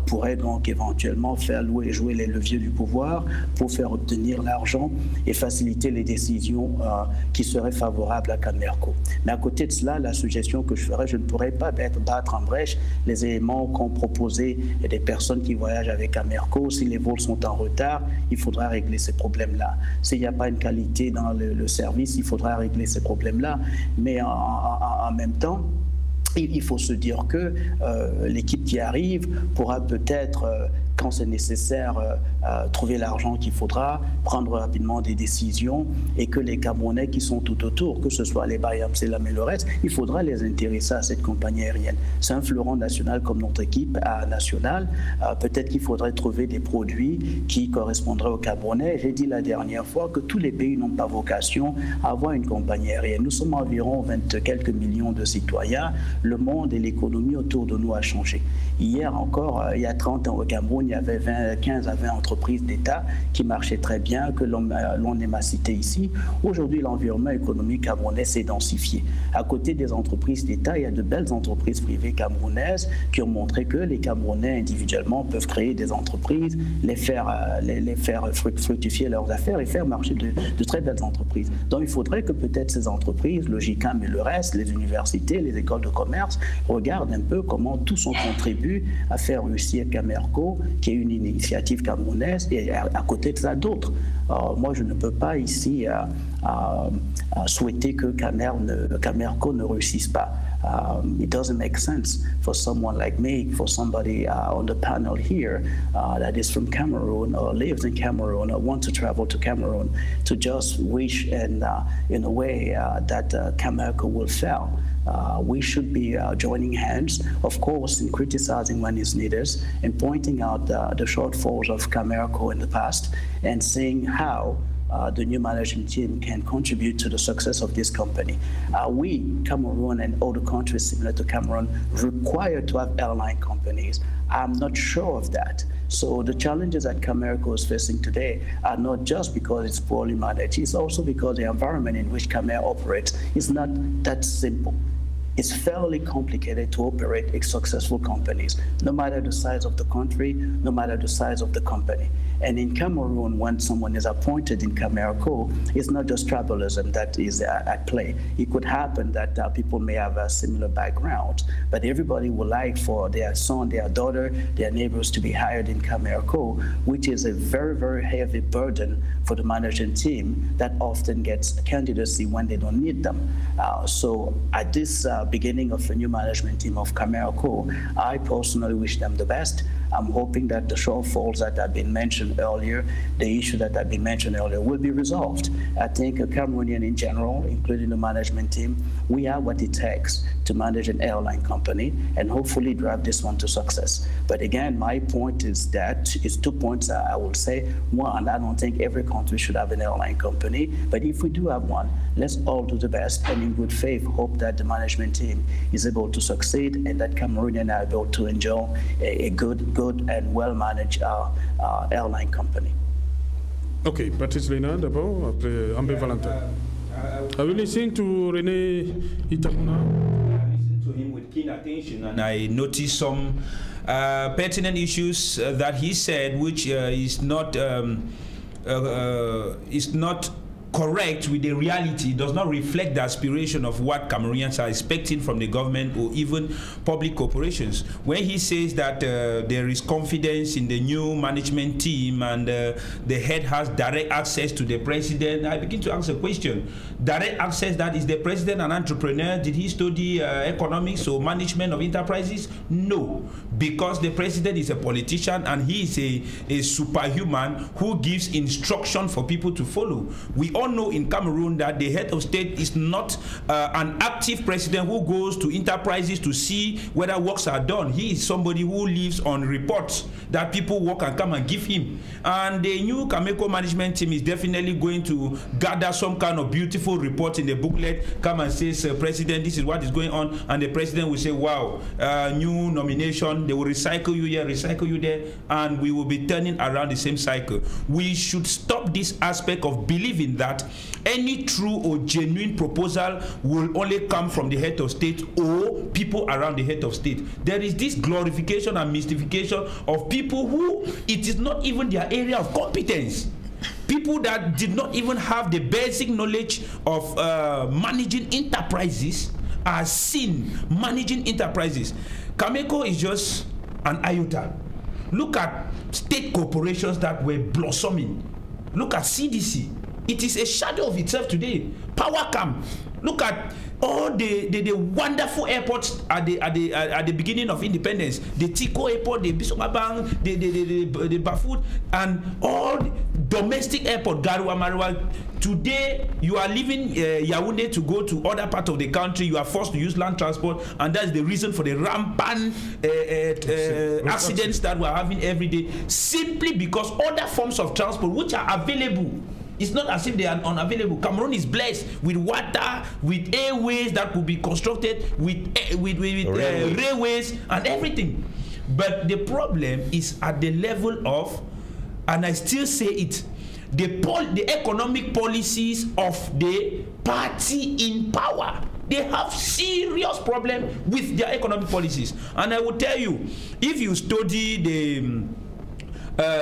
Speaker 6: pourrait donc éventuellement faire jouer les leviers du pouvoir pour faire obtenir l'argent et faciliter les décisions qui seraient favorables à Camerco. Mais à côté de cela, la suggestion que je ferais, je ne pourrais pas battre en brèche les éléments qu'ont proposés des personnes qui voyagent avec Camerco. Si les vols sont en retard, il faudra régler ces problèmes-là. S'il n'y a pas une qualité dans le service, il faudra régler ces problèmes-là. Mais en même temps, il faut se dire que l'équipe qui arrive pourra peut-être, quand c'est nécessaire, trouver l'argent qu'il faudra, prendre rapidement des décisions et que les Camerounais qui sont tout autour, que ce soit les Bayam, Selam et le reste, il faudra les intéresser à cette compagnie aérienne. C'est un fleuron national comme notre équipe nationale. Peut-être qu'il faudrait trouver des produits qui correspondraient aux Camerounais. J'ai dit la dernière fois que tous les pays n'ont pas vocation à avoir une compagnie aérienne. Nous sommes environ 20 quelques millions de citoyens. Le monde et l'économie autour de nous a changé. Hier encore, il y a 30 ans au Cameroun, il y avait 15 à 20 entreprises d'État qui marchaient très bien, que l'on a cité ici. Aujourd'hui, l'environnement économique camerounais s'est densifié. À côté des entreprises d'État, il y a de belles entreprises privées camerounaises qui ont montré que les Camerounais individuellement peuvent créer des entreprises, les faire fructifier leurs affaires et faire marcher de très belles entreprises. Donc il faudrait que peut-être ces entreprises, le GICAM et le reste, les universités, les écoles de commerce, regardent un peu comment tous on contribue à faire réussir Camerco, qui est une initiative camerounaise, et à côté de ça d'autres. Moi, je ne peux pas ici souhaiter que Camerco ne réussisse pas. It doesn't make sense for someone like me, for somebody on the panel here that is from Cameroon or lives in Cameroon or wants to travel to Cameroon, to just wish in a way that Camerco will fail. We should be joining hands, of course, in criticizing when it's needed and pointing out the shortfalls of Camerco in the past and seeing how the new management team can contribute to the success of this company. We, Cameroon and other countries similar to Cameroon, required to have airline companies. I'm not sure of that. So the challenges that Camerco is facing today are not just because it's poorly managed, it's also because the environment in which Camerco operates is not that simple. It's fairly complicated to operate successful companies, no matter the size of the country, no matter the size of the company. And in Cameroon, when someone is appointed in Camerco, it's not just tribalism that is at play. It could happen that people may have a similar background, but everybody would like for their son, their daughter, their neighbors to be hired in Camerco, which is a very, very heavy burden for the management team that often gets candidacy when they don't need them. So at this beginning of a new management team of Camerco, I personally wish them the best. I'm hoping that the shortfalls that have been mentioned earlier, the issue that have been mentioned earlier, will be resolved. I think a Cameroonian in general, including the management team, we have what it takes to manage an airline company and hopefully drive this one to success. But again, my point is that it's 2 points I will say. One, I don't think every country should have an airline company, but if we do have one, let's all do the best and in good faith hope that the management team is able to succeed and that Cameroonians are able to enjoy a good and well-managed airline company.
Speaker 1: Okay, Patrice Lena d'abord, après Ambé Valentin. Are you listening to René Itamuna?
Speaker 3: I listened to him with keen attention and I noticed some pertinent issues that he said, which is not correct with the reality, does not reflect the aspiration of what Cameroonians are expecting from the government or even public corporations. When he says that there is confidence in the new management team and the head has direct access to the president, I begin to ask a question. Direct access, that is the president an entrepreneur? Did he study economics or management of enterprises? No, because the president is a politician and he is a superhuman who gives instruction for people to follow. We all know in Cameroon that the head of state is not an active president who goes to enterprises to see whether works are done. He is somebody who lives on reports that people work and come and give him. And the new Camerco management team is definitely going to gather some kind of beautiful report in the booklet, come and say, President, this is what is going on, and the president will say, wow, new nomination, they will recycle you here, recycle you there, and we will be turning around the same cycle. We should stop this aspect of believing that any true or genuine proposal will only come from the head of state or people around the head of state. There is this glorification and mystification of people who it is not even their area of competence. People that did not even have the basic knowledge of managing enterprises are seen managing enterprises. Camerco is just an iota. Look at state corporations that were blossoming. Look at CDC. It is a shadow of itself today. Powercam. Look at all the wonderful airports at the beginning of independence. The Tico Airport, the Bisokabang, the Bafut, and all domestic airport, Garua Marwa. Today, you are leaving Yaoundé to go to other parts of the country. You are forced to use land transport, and that's the reason for the rampant accidents that we're having every day, simply because other forms of transport which are available. It's not as if they are unavailable. Cameroon is blessed with water, with airways that could be constructed, with railways and everything. But the problem is at the level of, and I still say it, the economic policies of the party in power. They have serious problem with their economic policies. And I will tell you, if you study the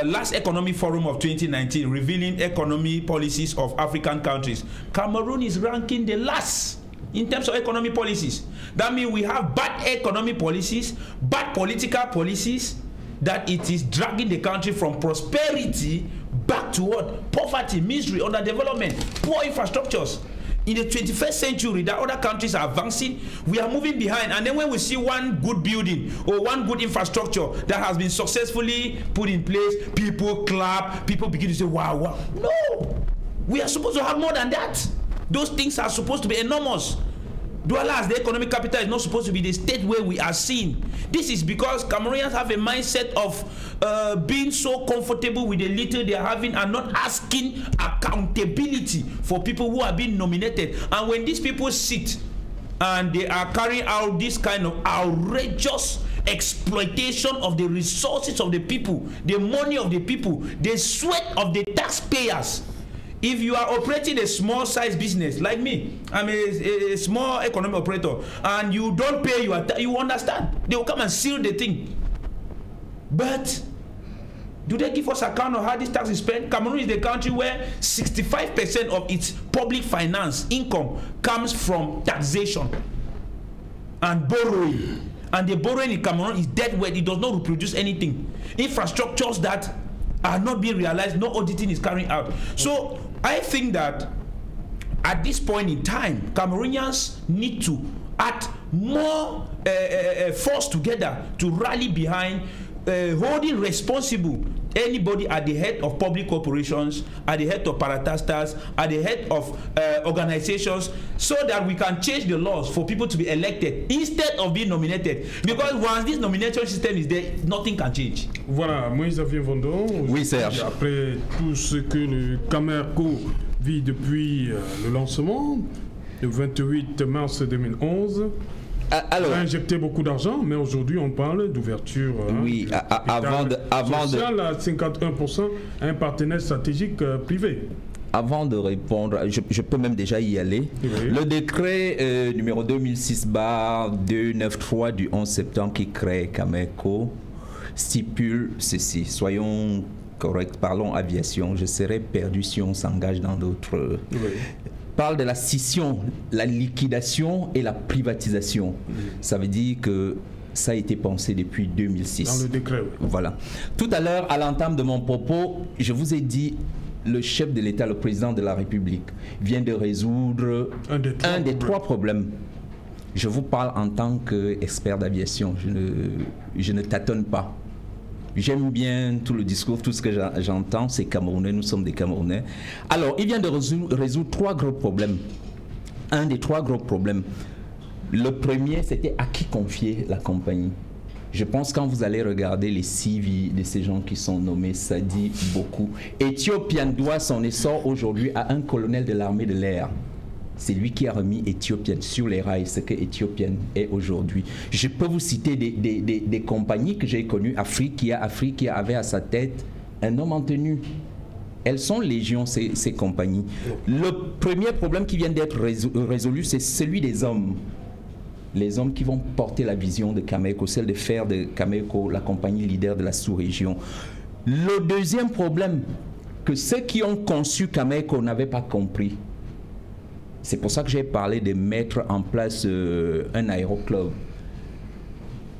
Speaker 3: last economic forum of 2019 revealing economic policies of African countries, Cameroon is ranking the last in terms of economic policies. That means we have bad economic policies, bad political policies, that it is dragging the country from prosperity back to what? Poverty, misery, underdevelopment, poor infrastructures. In the 21st century, that other countries are advancing, we are moving behind. And then when we see one good building or one good infrastructure that has been successfully put in place, people clap, people begin to say, wow, wow. No! We are supposed to have more than that. Those things are supposed to be enormous. Douala, as the economic capital, is not supposed to be the state where we are seen. This is because Cameroonians have a mindset of being so comfortable with the little they are having and not asking accountability for people who are being nominated. And when these people sit and they are carrying out this kind of outrageous exploitation of the resources of the people, the money of the people, the sweat of the taxpayers. If you are operating a small size business like me, I'm a small economic operator, and you don't pay your tax, you understand, they will come and seal the thing. But do they give us account of how this tax is spent? Cameroon is the country where 65% of its public finance income comes from taxation and borrowing. And the borrowing in Cameroon is dead weight. It does not reproduce anything. Infrastructures that are not being realized, no auditing is carrying out. So I think that at this point in time, Cameroonians need to add more force together to rally behind holding responsible anybody at the head of public corporations, at the head of parastatals, at the head of organizations, so that we can change the laws for people to be elected instead of being nominated. Because once this nomination system is there, nothing can change.
Speaker 1: Voilà, Moïse-Xavier Vondon.
Speaker 5: Oui, Serge.
Speaker 1: Après tout ce que le Camerco vit depuis le lancement, le 28 mars 2011,
Speaker 5: alors,
Speaker 1: on a injecté beaucoup d'argent, mais aujourd'hui on parle d'ouverture
Speaker 5: oui, avant de
Speaker 1: à 51% à un partenaire stratégique privé.
Speaker 5: Avant de répondre, je peux même déjà y aller. Oui. Le décret numéro 2006/293 du 11 septembre qui crée Camerco stipule ceci. Soyons corrects, parlons aviation. Je serais perdu si on s'engage dans d'autres... Oui. Parle de la scission, la liquidation et la privatisation. Ça veut dire que ça a été pensé depuis 2006.
Speaker 1: Dans le décret, oui.
Speaker 5: Voilà. Tout à l'heure, à l'entame de mon propos, je vous ai dit, le chef de l'État, le président de la République, vient de résoudre un des trois problèmes. Je vous parle en tant qu'expert d'aviation. Je ne tâtonne pas. J'aime bien tout le discours, tout ce que j'entends, c'est Camerounais, nous sommes des Camerounais. Alors, il vient de résoudre trois gros problèmes. Un des trois gros problèmes. Le premier, c'était à qui confier la compagnie. Je pense quand vous allez regarder les CV de ces gens qui sont nommés, ça dit beaucoup. Ethiopian doit son essor aujourd'hui à un colonel de l'armée de l'air. C'est lui qui a remis Ethiopian sur les rails, ce que Ethiopian est aujourd'hui. Je peux vous citer des compagnies que j'ai connues, Afrique qui avait à sa tête un homme en tenue. Elles sont légion, ces compagnies. Le premier problème qui vient d'être résolu, c'est celui des hommes. Les hommes qui vont porter la vision de Camerco, celle de faire de Camerco la compagnie leader de la sous-région. Le deuxième problème, que ceux qui ont conçu Camerco n'avaient pas compris. C'est pour ça que j'ai parlé de mettre en place un aéroclub.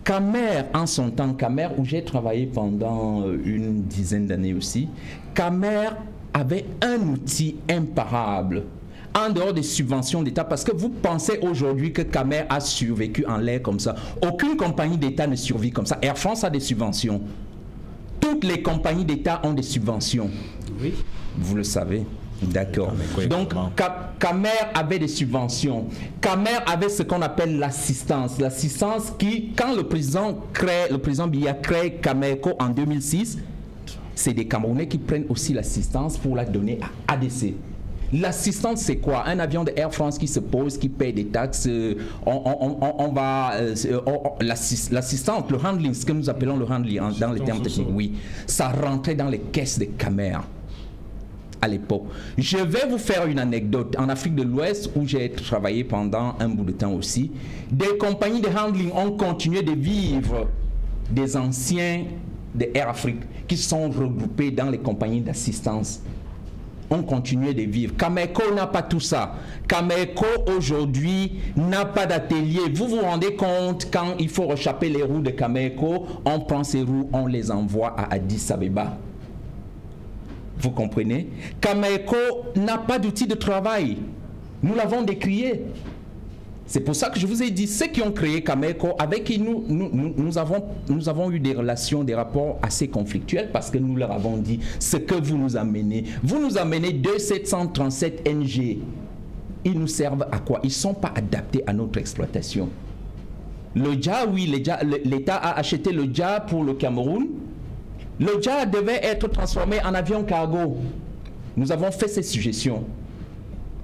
Speaker 5: Camer, en son temps, Camer, où j'ai travaillé pendant une dizaine d'années aussi, Camer avait un outil imparable, en dehors des subventions d'État, parce que vous pensez aujourd'hui que Camer a survécu en l'air comme ça. Aucune compagnie d'État ne survit comme ça. Air France a des subventions. Toutes les compagnies d'État ont des subventions. Oui. Vous le savez. D'accord. Donc, Camer avait des subventions. Camer avait ce qu'on appelle l'assistance. L'assistance qui, quand le président Biya crée Camerco en 2006, c'est des Camerounais qui prennent aussi l'assistance pour la donner à ADC. L'assistance, c'est quoi? Un avion de Air France qui se pose, qui paye des taxes, l'assistance, le handling, ce que nous appelons le handling dans les termes techniques, oui, ça rentrait dans les caisses de Camer à l'époque. Je vais vous faire une anecdote. En Afrique de l'Ouest, où j'ai travaillé pendant un bout de temps aussi, des compagnies de handling ont continué de vivre des anciens de Air Afrique qui sont regroupés dans les compagnies d'assistance. On continue de vivre. Cameco n'a pas tout ça. Cameco aujourd'hui n'a pas d'atelier. Vous vous rendez compte, quand il faut rechapper les roues de Cameco, on prend ces roues, on les envoie à Addis Abeba. Vous comprenez? Cameco n'a pas d'outil de travail. Nous l'avons décrié. C'est pour ça que je vous ai dit, ceux qui ont créé Cameco, avec qui nous avons eu des relations, des rapports assez conflictuels, parce que nous leur avons dit, ce que vous nous amenez 2737 NG, ils nous servent à quoi? Ils ne sont pas adaptés à notre exploitation. Le JA, oui, l'État a acheté le JA pour le Cameroun. Le JA devait être transformé en avion cargo. Nous avons fait ces suggestions.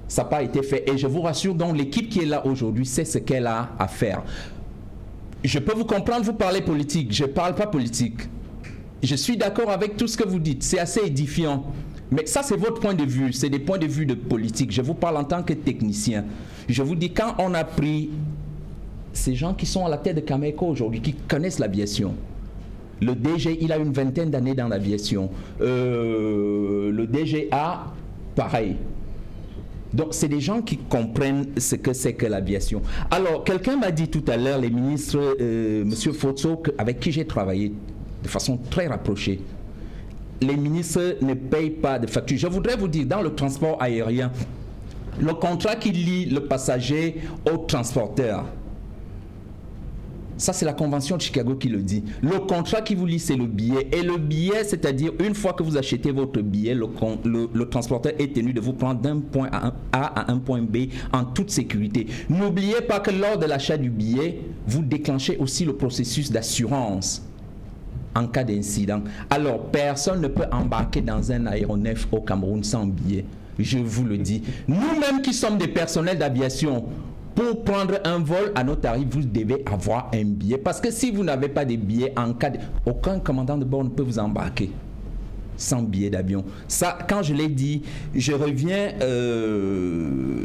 Speaker 5: Ça n'a pas été fait. Et je vous rassure, donc l'équipe qui est là aujourd'hui sait ce qu'elle a à faire. Je peux vous comprendre, vous parlez politique. Je ne parle pas politique. Je suis d'accord avec tout ce que vous dites. C'est assez édifiant. Mais ça, c'est votre point de vue. C'est des points de vue de politique. Je vous parle en tant que technicien. Je vous dis, quand on a pris ces gens qui sont à la tête de Cameco aujourd'hui, qui connaissent l'aviation, le DG, il a une vingtaine d'années dans l'aviation. Le DGA, pareil. Donc, c'est des gens qui comprennent ce que c'est que l'aviation. Alors, quelqu'un m'a dit tout à l'heure, les ministres, M. Fotso, avec qui j'ai travaillé de façon très rapprochée, les ministres ne payent pas de facture. Je voudrais vous dire, dans le transport aérien, le contrat qui lie le passager au transporteur, ça, c'est la Convention de Chicago qui le dit. Le contrat qui vous lie, c'est le billet. Et le billet, c'est-à-dire, une fois que vous achetez votre billet, le transporteur est tenu de vous prendre d'un point A à un point B en toute sécurité. N'oubliez pas que lors de l'achat du billet, vous déclenchez aussi le processus d'assurance en cas d'incident. Alors, personne ne peut embarquer dans un aéronef au Cameroun sans billet. Je vous le dis. Nous-mêmes qui sommes des personnels d'aviation, pour prendre un vol à nos tarifs, vous devez avoir un billet. Parce que si vous n'avez pas de billet, en cas de... aucun commandant de bord ne peut vous embarquer sans billet d'avion. Ça, quand je l'ai dit, je reviens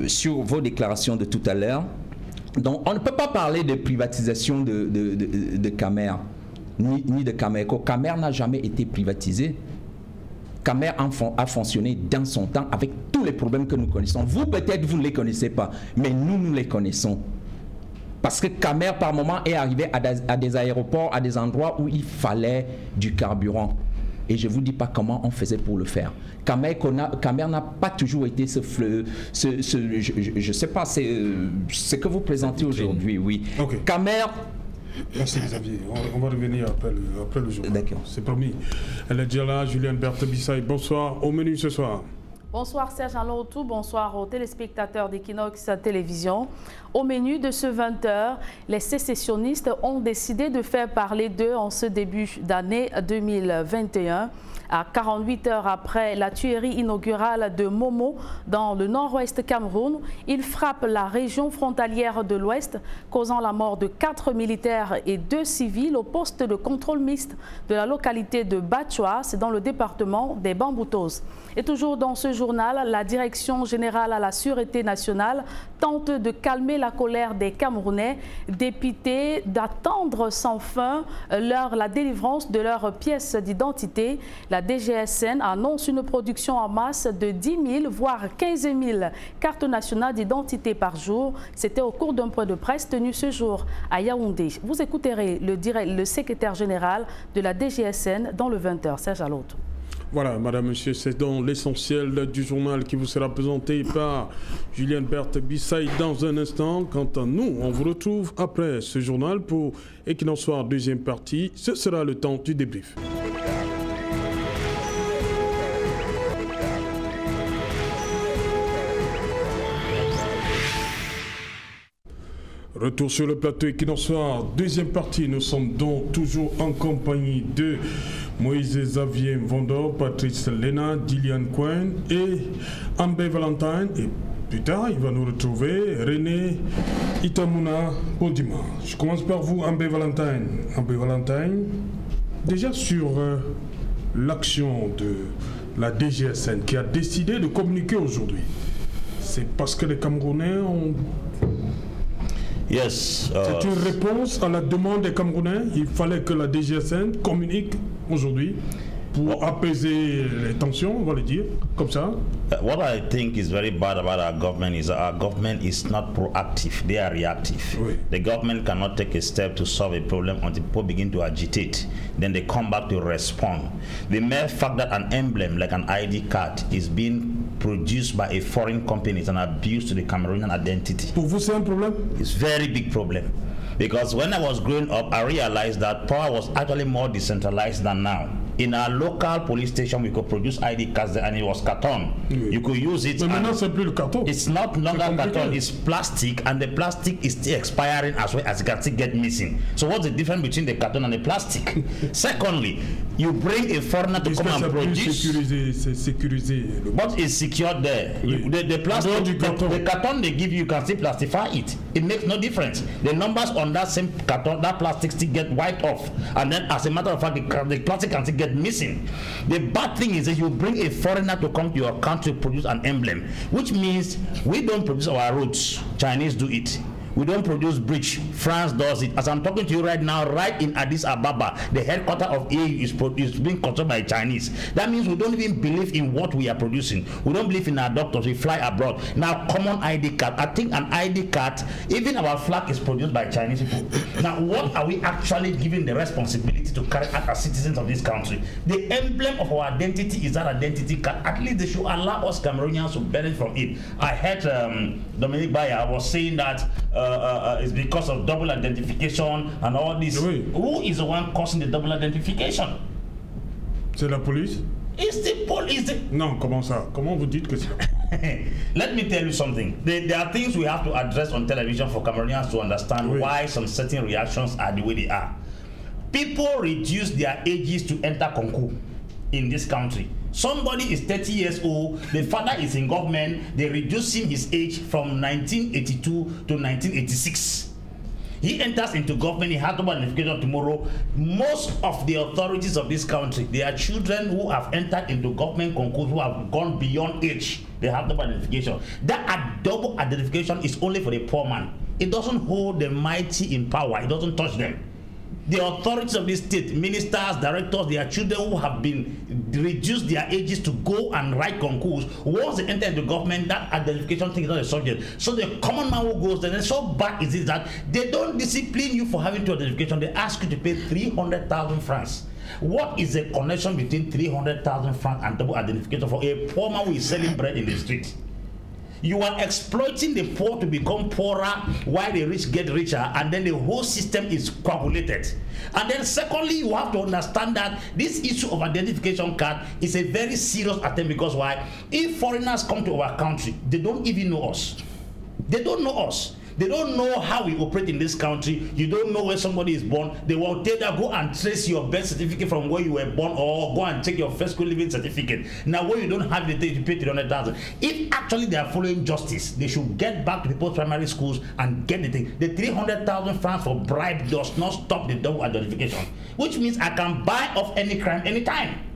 Speaker 5: sur vos déclarations de tout à l'heure. Donc, on ne peut pas parler de privatisation de Camer, ni de Cameco. Camer n'a jamais été privatisé. Camer a fonctionné dans son temps avec tous les problèmes que nous connaissons. Vous, peut-être, vous ne les connaissez pas, mais nous les connaissons. Parce que Camer, par moment, est arrivé à des aéroports, à des endroits où il fallait du carburant. Et je ne vous dis pas comment on faisait pour le faire. Camer n'a pas toujours été je ne sais pas, c'est ce que vous présentez aujourd'hui, oui.
Speaker 1: Okay.
Speaker 5: Camer...
Speaker 1: Merci Xavier. On va revenir après le jour.
Speaker 5: D'accord.
Speaker 1: C'est promis. Elle est déjà là, Juliane Berthe-Bissaï. Bonsoir. Au menu ce soir.
Speaker 7: Bonsoir Serge Alotou, bonsoir aux téléspectateurs d'Equinox Télévision. Au menu de ce 20h, les sécessionnistes ont décidé de faire parler d'eux en ce début d'année 2021. À 48 heures après la tuerie inaugurale de Momo dans le nord-ouest Cameroun, il frappe la région frontalière de l'ouest, causant la mort de 4 militaires et 2 civils au poste de contrôle mixte de la localité de Batchoua, c'est dans le département des Bamboutos. Et toujours dans ce journal, la Direction générale à la Sûreté nationale tente de calmer la colère des Camerounais, dépités d'attendre sans fin la délivrance de leurs pièces d'identité. La DGSN annonce une production en masse de 10 000 voire 15 000 cartes nationales d'identité par jour. C'était au cours d'un point de presse tenu ce jour à Yaoundé. Vous écouterez le secrétaire général de la DGSN dans le 20h. Serge Alotou.
Speaker 1: Voilà, madame, monsieur, c'est donc l'essentiel du journal qui vous sera présenté par Juliane Berthe-Bissaï dans un instant. Quant à nous, on vous retrouve après ce journal pour Equinox Soir, deuxième partie. Ce sera le temps du débrief. Retour sur le plateau Equinox Soir, deuxième partie. Nous sommes donc toujours en compagnie de Moïse Xavier Vondor, Patrice Lena, Dilian Cohen et Ambé Valentine. Et plus tard, il va nous retrouver René Itamuna Bondima. Je commence par vous, Ambé Valentine. Ambé Valentine, déjà sur l'action de la DGSN qui a décidé de communiquer aujourd'hui. C'est parce que les Camerounais ont...
Speaker 2: Yes.
Speaker 1: C'est une réponse à la demande des Camerounais. Il fallait que la DGSN communique aujourd'hui pour apaiser les tensions, on va le dire, comme ça.
Speaker 2: What I think is very bad about our government is that our government is not proactive, they are reactive.
Speaker 1: Oui.
Speaker 2: The government cannot take a step to solve a problem until people begin to agitate. Then they come back to respond. The mere fact that an emblem like an ID card is being produced by a foreign company is an abuse to the Cameroonian identity.
Speaker 1: Pour vous, c'est un problème?
Speaker 2: It's a very big problem. Because when I was growing up, I realized that power was actually more decentralized than now. In our local police station, we could produce ID cards and it was carton.
Speaker 1: Oui.
Speaker 2: You could use it.
Speaker 1: Mais maintenant, c'est plus le carton.
Speaker 2: It's not longer carton, it's plastic, and the plastic is still expiring as well as it can still get missing. So what's the difference between the carton and the plastic? Secondly, you bring a foreigner to come and produce.
Speaker 1: C'est sécurisé.
Speaker 2: What is secured there?
Speaker 1: Oui.
Speaker 2: The plastic, the carton they give you can still plastify it. It makes no difference. The numbers on that same carton, that plastic still get wiped off, and then as a matter of fact, the plastic can still get missing. The bad thing is that you bring a foreigner to come to your country to produce an emblem, which means we don't produce our roads. Chinese do it. We don't produce bridge. France does it. As I'm talking to you right now, right in Addis Ababa, the headquarters of AU is being controlled by Chinese. That means we don't even believe in what we are producing. We don't believe in our doctors. We fly abroad. Now, common ID card. I think an ID card, even our flag is produced by Chinese people. Now, what are we actually giving the responsibility to carry out as citizens of this country? The emblem of our identity is that identity card. At least they should allow us Cameroonians to benefit from it. I heard Dominique Bayer was saying that it's because of double identification and all this.
Speaker 1: Oui.
Speaker 2: Who is the one causing the double identification?
Speaker 1: C'est la police?
Speaker 2: It's the police.
Speaker 1: Non, comment ça? Comment vous dites que c'est la police?
Speaker 2: Let me tell you something. There are things we have to address on television for Cameroonians to understand why some certain reactions are the way they are. People reduce their ages to enter concours in this country. Somebody is 30 years old, the father is in government, they reduce him his age from 1982 to 1986. He enters into government, he has double identification tomorrow. Most of the authorities of this country, they are children who have entered into government concours, who have gone beyond age. They have double identification. That double identification is only for the poor man. It doesn't hold the mighty in power, it doesn't touch them. The authorities of this state, ministers, directors, their children who have been reduced their ages to go and write concours, once they enter into government, that identification thing is not a subject. So the common man who goes there, and so bad is it that they don't discipline you for having two identification. They ask you to pay 300,000 francs. What is the connection between 300,000 francs and double identification for a poor man who is selling bread in the street? You are exploiting the poor to become poorer while the rich get richer, and then the whole system is coagulated. And then secondly, you have to understand that this issue of identification card is a very serious attempt, because why? If foreigners come to our country, they don't even know us. They don't know us. They don't know how we operate in this country. You don't know where somebody is born. They will tell you, go and trace your birth certificate from where you were born, or go and take your first school living certificate. Now, when you don't have the thing, you pay 300,000. If actually they are following justice, they should get back to people's primary schools and get the thing. The 300,000 francs for bribe does not stop the double identification, which means I can buy off any crime anytime.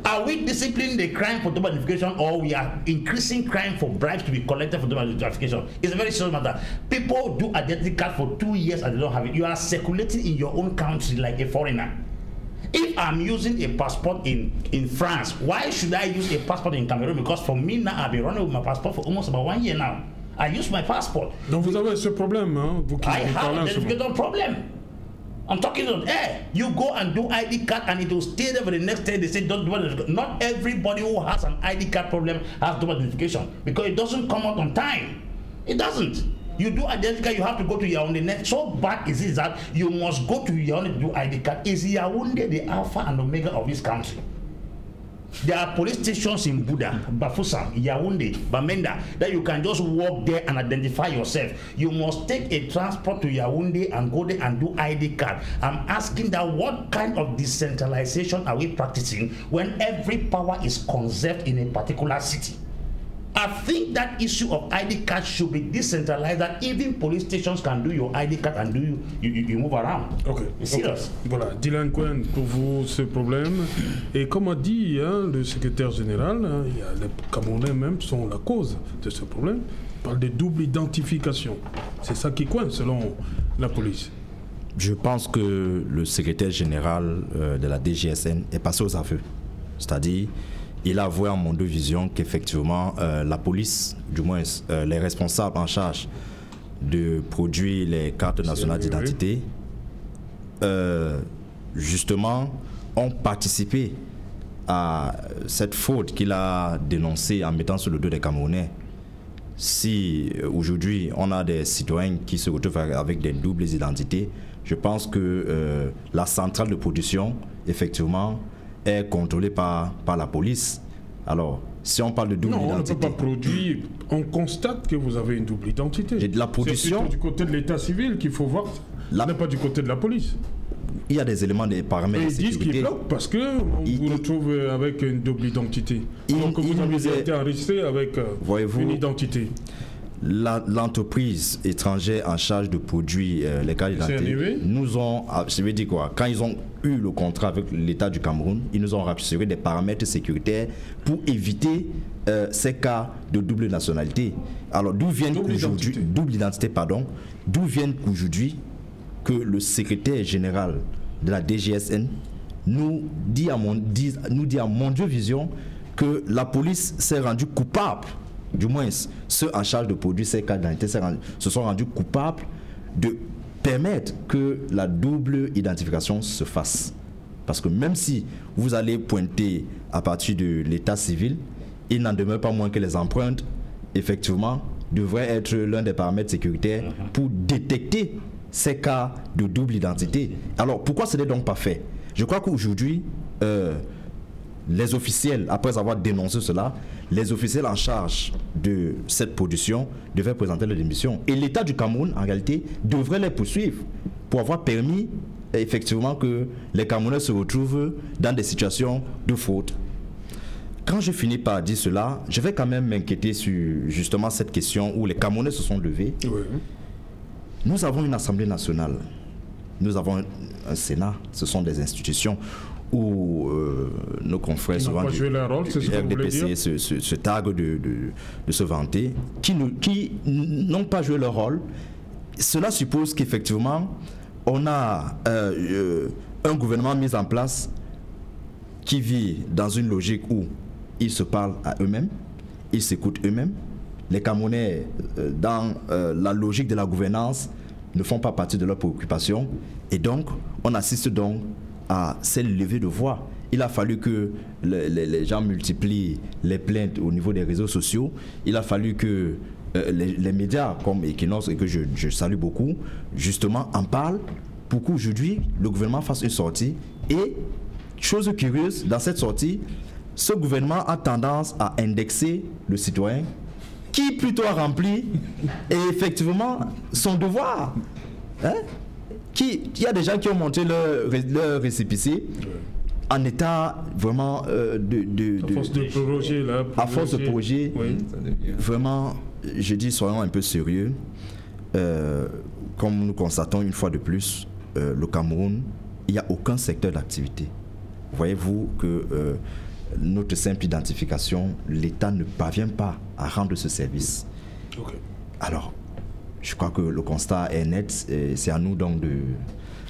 Speaker 2: Are we disciplining the crime for double identification, or we are increasing crime for bribes to be collected for double identification? It's a very serious matter. People do identity card for 2 years and they don't have it. You are circulating in your own country like a foreigner. If I'm using a passport in France, why should I use a passport in Cameroon? Because for me now, I've been running with my passport for almost about 1 year now. I use my passport.
Speaker 1: Donc vous avez ce problème, hein? Vous qui
Speaker 2: I have
Speaker 1: parlez
Speaker 2: an identification problem. I'm talking about, hey, you go and do ID card and it will stay there for the next day. They say don't do it. Not everybody who has an ID card problem has double identification, because it doesn't come out on time. It doesn't. You do identity card, you have to go to Yaoundé. Net. So bad is it that you must go to Yaoundé to do ID card. Is Yaoundé the alpha and omega of this country? There are police stations in Buda, Bafoussam, Yaoundé, Bamenda, that you can just walk there and identify yourself. You must take a transport to Yaoundé and go there and do ID card. I'm asking that what kind of decentralization are we practicing when every power is conserved in a particular city? I think that issue of ID card should be decentralized, that even police stations can do your ID card and you move around.
Speaker 1: Ok.
Speaker 2: It's serious.
Speaker 1: Voilà, Dylan Cohen, pour vous, ce problème. Et comme a dit le secrétaire général, il y a les Camerounais même sont la cause de ce problème. Il parle de double identification. C'est ça qui coince selon la police.
Speaker 4: Je pense que le secrétaire général de la DGSN est passé aux aveux. C'est-à-dire, il a avoué en mon de vision qu'effectivement la police, du moins les responsables en charge de produire les cartes nationales d'identité, justement ont participé à cette faute qu'il a dénoncée en mettant sur le dos des Camerounais. Si aujourd'hui on a des citoyens qui se retrouvent avec des doubles identités, je pense que la centrale de production, effectivement, est contrôlée par la police. Alors, si on parle de double identité...
Speaker 1: Non, on ne peut pas produire. On constate que vous avez une double identité.
Speaker 4: Et de la production...
Speaker 1: C'est du côté de l'état civil qu'il faut voir. Ce n'est pas du côté de la police.
Speaker 4: Il y a des éléments, des paramètres de sécurité.
Speaker 1: Ils disent qu'ils bloquent parce qu'on vous retrouve avec une double identité. Donc vous avez été enregistré avec une identité.
Speaker 4: L'entreprise étrangère en charge de produire les cartes d'identité nous ont, je veux dire quoi, quand ils ont eu le contrat avec l'État du Cameroun, ils nous ont rassuré des paramètres sécuritaires pour éviter ces cas de double nationalité. Alors d'où viennent qu'aujourd'hui, double identité, pardon, d'où viennent qu'aujourd'hui que le secrétaire général de la DGSN nous dit à mon Dieu Vision que la police s'est rendue coupable. Du moins, ceux en charge de produire ces cartes d'identité se sont rendus coupables de permettre que la double identification se fasse. Parce que même si vous allez pointer à partir de l'état civil, il n'en demeure pas moins que les empreintes, effectivement, devraient être l'un des paramètres sécuritaires pour détecter ces cas de double identité. Alors, pourquoi ce n'est donc pas fait? Je crois qu'aujourd'hui, les officiels, après avoir dénoncé cela, les officiels en charge de cette production devaient présenter leur démission. Et l'État du Cameroun, en réalité, devrait les poursuivre pour avoir permis, effectivement, que les Camerounais se retrouvent dans des situations de faute. Quand je finis par dire cela, je vais quand même m'inquiéter sur justement cette question où les Camerounais se sont levés. Oui. Nous avons une Assemblée nationale, nous avons un Sénat, ce sont des institutions où nos confrères souvent du RDPC se targuent de se vanter, qui n'ont pas joué leur rôle. Cela suppose qu'effectivement, on a un gouvernement mis en place qui vit dans une logique où ils se parlent à eux-mêmes, ils s'écoutent eux-mêmes. Les Camerounais, dans la logique de la gouvernance, ne font pas partie de leurs préoccupations. Et donc, on assiste donc à cette levée de voix. Il a fallu que les gens multiplient les plaintes au niveau des réseaux sociaux. Il a fallu que les médias comme Equinox, et que je salue beaucoup, justement en parlent pour qu'aujourd'hui, le gouvernement fasse une sortie. Et, chose curieuse, dans cette sortie, ce gouvernement a tendance à indexer le citoyen qui plutôt a rempli et effectivement son devoir. Hein? Il y a des gens qui ont monté leur récépissé en état vraiment
Speaker 1: à force de proroger là.
Speaker 4: À force de proroger, oui. Vraiment, je dis soyons un peu sérieux. Comme nous constatons une fois de plus, le Cameroun, il n'y a aucun secteur d'activité. Voyez-vous que notre simple identification, l'État ne parvient pas à rendre ce service. Okay. Alors, je crois que le constat est net et c'est à nous donc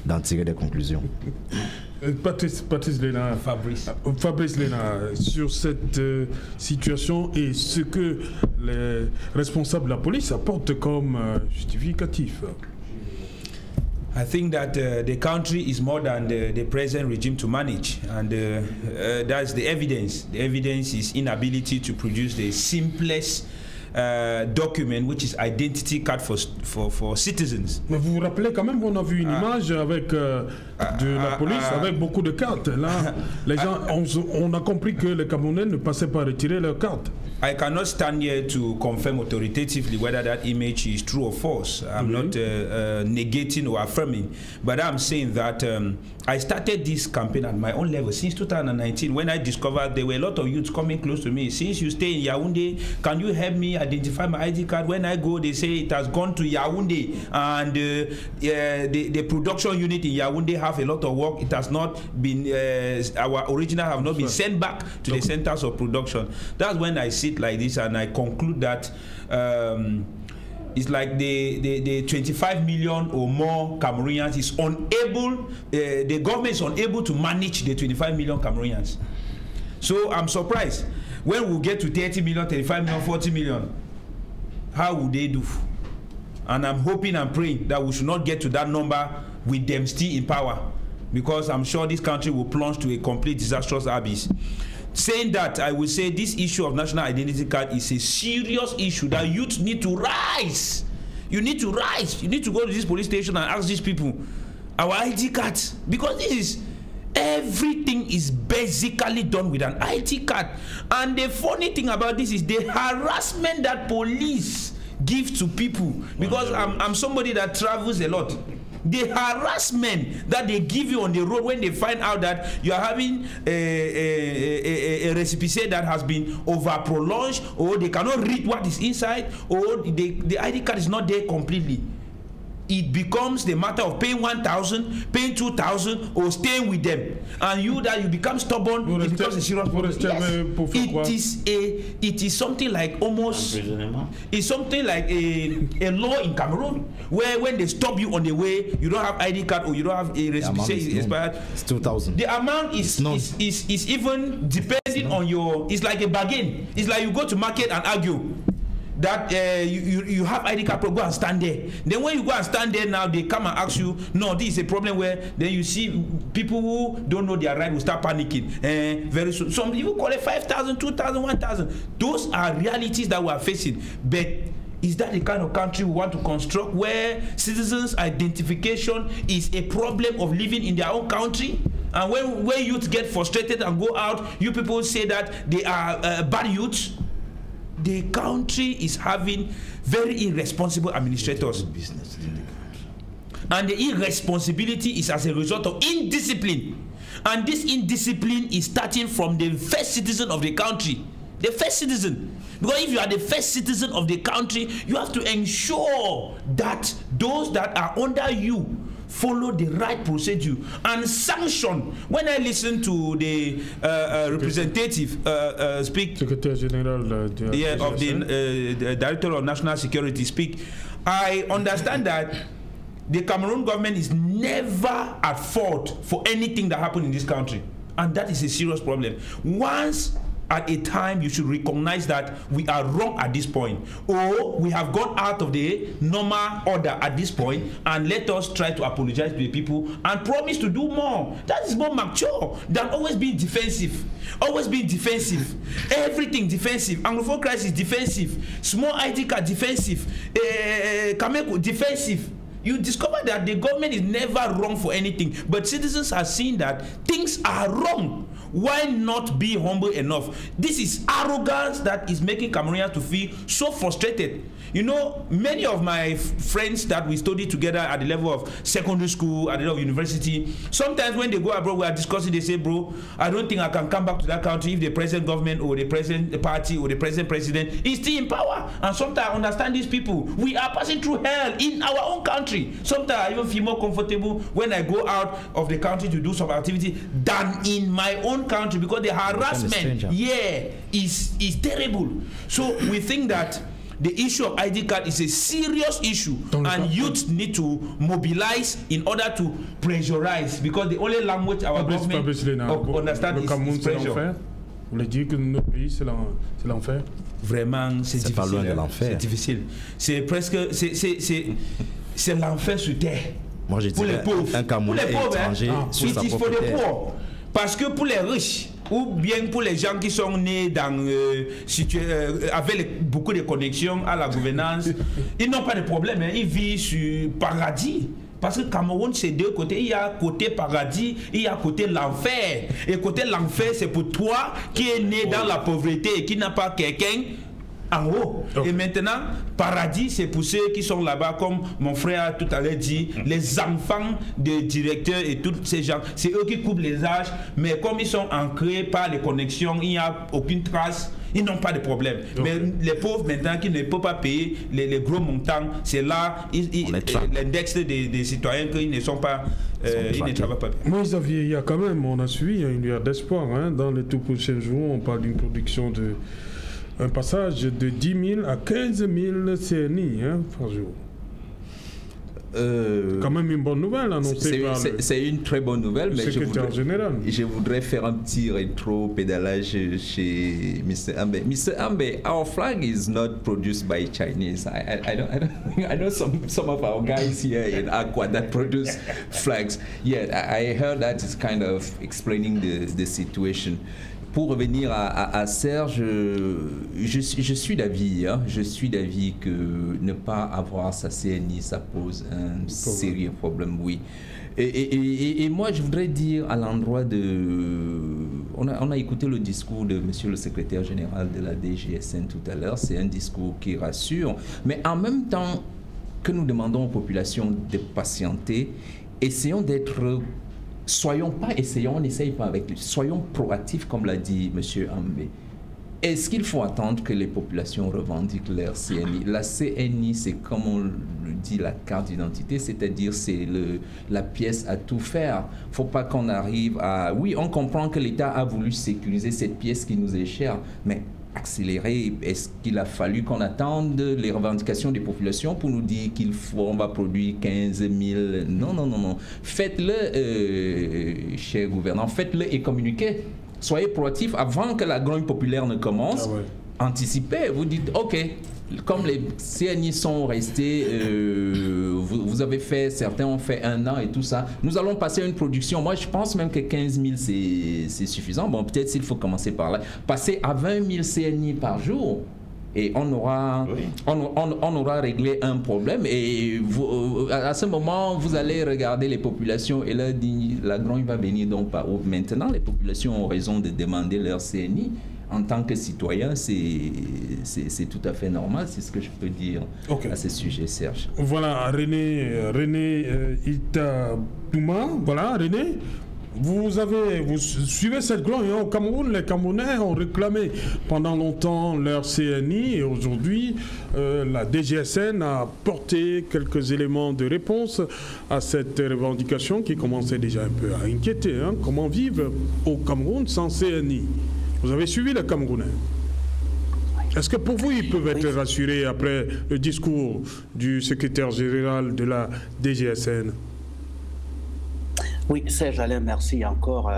Speaker 4: d'en tirer des conclusions.
Speaker 1: Patrice Léna, Fabrice Léna, sur cette situation et ce que les responsables de la police apportent comme justificatif.
Speaker 3: I think that the country is more than the present regime to manage, and that's the evidence. The evidence is inability to produce the simplest document, which is identity card for citizens.
Speaker 1: Mais vous vous rappelez quand même, on a vu une image avec de la police avec beaucoup de cartes. Là, les gens, on a compris que les Camerounais ne passaient pas retirer leurs cartes.
Speaker 3: I cannot stand here to confirm authoritatively whether that image is true or false. I'm not negating or affirming, but I'm saying that I started this campaign at my own level since 2019 when I discovered there were a lot of youths coming close to me. Since you stay in Yaoundé, can you help me identify my ID card? When I go, they say it has gone to Yaoundé, and the production unit in Yaoundé have a lot of work. It has not been, our original have not been sent back to the centers of production. That's when I sit like this and I conclude that it's like the 25 million or more Cameroonians is unable, the government is unable to manage the 25 million Cameroonians. So I'm surprised when we get to 30 million, 35 million, 40 million, how would they do? And I'm hoping and praying that we should not get to that number with them still in power, because I'm sure this country will plunge to a complete disastrous abyss. Saying that, I will say this issue of national identity card is a serious issue that youth need to rise. You need to rise. You need to go to this police station and ask these people, our ID cards, because this is, everything is basically done with an ID card. And the funny thing about this is the harassment that police give to people, because I'm somebody that travels a lot. The harassment that they give you on the road when they find out that you are having a recipe that has been over prolonged, or they cannot read what is inside, or the ID card is not there completely. It becomes the matter of paying 1,000, paying 2,000, or staying with them. And you become stubborn, it becomes a serious problem. Yes. It is something like almost, it's something like a law in Cameroon, where when they stop you on the way, you don't have ID card or you don't have a recipe expired.
Speaker 4: It's 2,000.
Speaker 3: The amount is even depending on your, it's like a bargain. It's like you go to market and argue that you have ID card, go and stand there. Then when you go and stand there now, they come and ask you, no, this is a problem, where then you see people who don't know their right will start panicking. Very soon. Some people call it 5,000, 2,000, 1,000. Those are realities that we are facing. But is that the kind of country we want to construct, where citizens' identification is a problem of living in their own country? And when youth get frustrated and go out, you people say that they are bad youths. The country is having very irresponsible administrators, and the irresponsibility is as a result of indiscipline. And this indiscipline is starting from the first citizen of the country, the first citizen. Because if you are the first citizen of the country, you have to ensure that those that are under you follow the right procedure and sanction. When I listen to the representative speak,
Speaker 1: Secretary General
Speaker 3: of the Director of National Security speak, I understand that the Cameroon government is never at fault for anything that happened in this country, and that is a serious problem. Once at a time, you should recognize that we are wrong at this point, or we have gone out of the normal order at this point, and let us try to apologize to the people and promise to do more. That is more mature than always being defensive. Always being defensive. Everything defensive. Anglophone crisis defensive. Small ID card defensive. Kameko defensive. You discover that the government is never wrong for anything, but citizens are seeing that things are wrong. Why not be humble enough? This is arrogance that is making Cameroonians to feel so frustrated. You know, many of my friends that we studied together at the level of secondary school, at the level of university, sometimes when they go abroad, we are discussing, they say, bro, I don't think I can come back to that country if the present government or the present party or the present president is still in power. And sometimes I understand these people. We are passing through hell in our own country. Sometimes I even feel more comfortable when I go out of the country to do some activity than in my own country, because the harassment is terrible. So we think that the issue of ID card is a serious issue, and youth need to mobilize in order to pressurize, because the only language our government understands is pressure.
Speaker 1: Vous voulez dire que notre pays c'est l'enfer?
Speaker 3: Vraiment, c'est difficile.
Speaker 4: Pas loin de l'enfer.
Speaker 3: C'est difficile. C'est presque, c'est l'enfer sur terre.
Speaker 4: Moi je dirais
Speaker 3: pour les pauvres,
Speaker 4: un Camerounais étranger sur sa propre terre.
Speaker 3: Parce que pour les riches, ou bien pour les gens qui sont nés dans, avec beaucoup de connexions à la gouvernance, ils n'ont pas de problème, hein, ils vivent sur paradis. Parce que Cameroun, c'est deux côtés. Il y a côté paradis, il y a côté l'enfer. Et côté l'enfer, c'est pour toi qui es né dans la pauvreté et qui n'a pas quelqu'un en haut. Okay. Et maintenant, paradis, c'est pour ceux qui sont là-bas, comme mon frère a tout à l'heure dit, les enfants des directeurs et tous ces gens. C'est eux qui coupent les âges, mais comme ils sont ancrés par les connexions, il n'y a aucune trace. Ils n'ont pas de problème. Okay. Mais les pauvres, maintenant, qui ne peuvent pas payer les gros montants, c'est là l'index des citoyens qu'ils ne sont pas... ils ne travaillent pas.
Speaker 1: Moi, Xavier, il y a quand même, on a suivi une lueur d'espoir. Hein, dans les tout prochains jours, on parle d'une production de... un passage de 10 000 à 15 000 CNI par jour. Quand même une bonne nouvelle annoncée par
Speaker 5: c'est une très bonne nouvelle, mais
Speaker 1: je
Speaker 5: voudrais faire un petit rétro-pédalage chez Mr. Ambe. Mr. Ambe, our flag is not produced by Chinese. I know some of our guys here in Aqua that produce flags. Yeah, I heard that is kind of explaining the situation. Pour revenir à Serge, je suis d'avis, que ne pas avoir sa CNI, ça pose un sérieux problème, oui. Et moi, je voudrais dire à l'endroit de... On a écouté le discours de monsieur le secrétaire général de la DGSN tout à l'heure, c'est un discours qui rassure, mais en même temps que nous demandons aux populations de patienter, essayons d'être... n'essaye pas avec lui. Soyons proactifs, comme l'a dit M. Ambe. Est-ce qu'il faut attendre que les populations revendiquent leur CNI? La CNI, c'est comme on le dit, la carte d'identité, c'est-à-dire c'est la pièce à tout faire. Il ne faut pas qu'on arrive à... Oui, on comprend que l'État a voulu sécuriser cette pièce qui nous est chère, mais accélérer, est-ce qu'il a fallu qu'on attende les revendications des populations pour nous dire qu'on va produire 15 000? Non. Faites-le, cher gouvernant, faites-le et communiquez. Soyez proactifs avant que la grogne populaire ne commence. Ah ouais. Anticipez, vous dites, OK, comme les CNI sont restés, vous avez fait, certains ont fait 1 an et tout ça, nous allons passer à une production. Moi, je pense même que 15 000, c'est suffisant. Bon, peut-être s'il faut commencer par là. Passer à 20 000 CNI par jour, et on aura réglé un problème. Et à ce moment, vous allez regarder les populations et leur dire, la grogne va venir donc par où? Maintenant, les populations ont raison de demander leur CNI. En tant que citoyen, c'est tout à fait normal, c'est ce que je peux dire à ce sujet, Serge.
Speaker 1: Voilà, René Itadouma, voilà, René, vous suivez cette grogne au Cameroun. Les Camerounais ont réclamé pendant longtemps leur CNI et aujourd'hui, la DGSN a porté quelques éléments de réponse à cette revendication qui commençait déjà un peu à inquiéter. Hein. Comment vivre au Cameroun sans CNI? Vous avez suivi les Camerounais. Est-ce que pour vous, ils peuvent être rassurés après le discours du secrétaire général de la DGSN?
Speaker 6: Oui, Serge Alain, merci encore.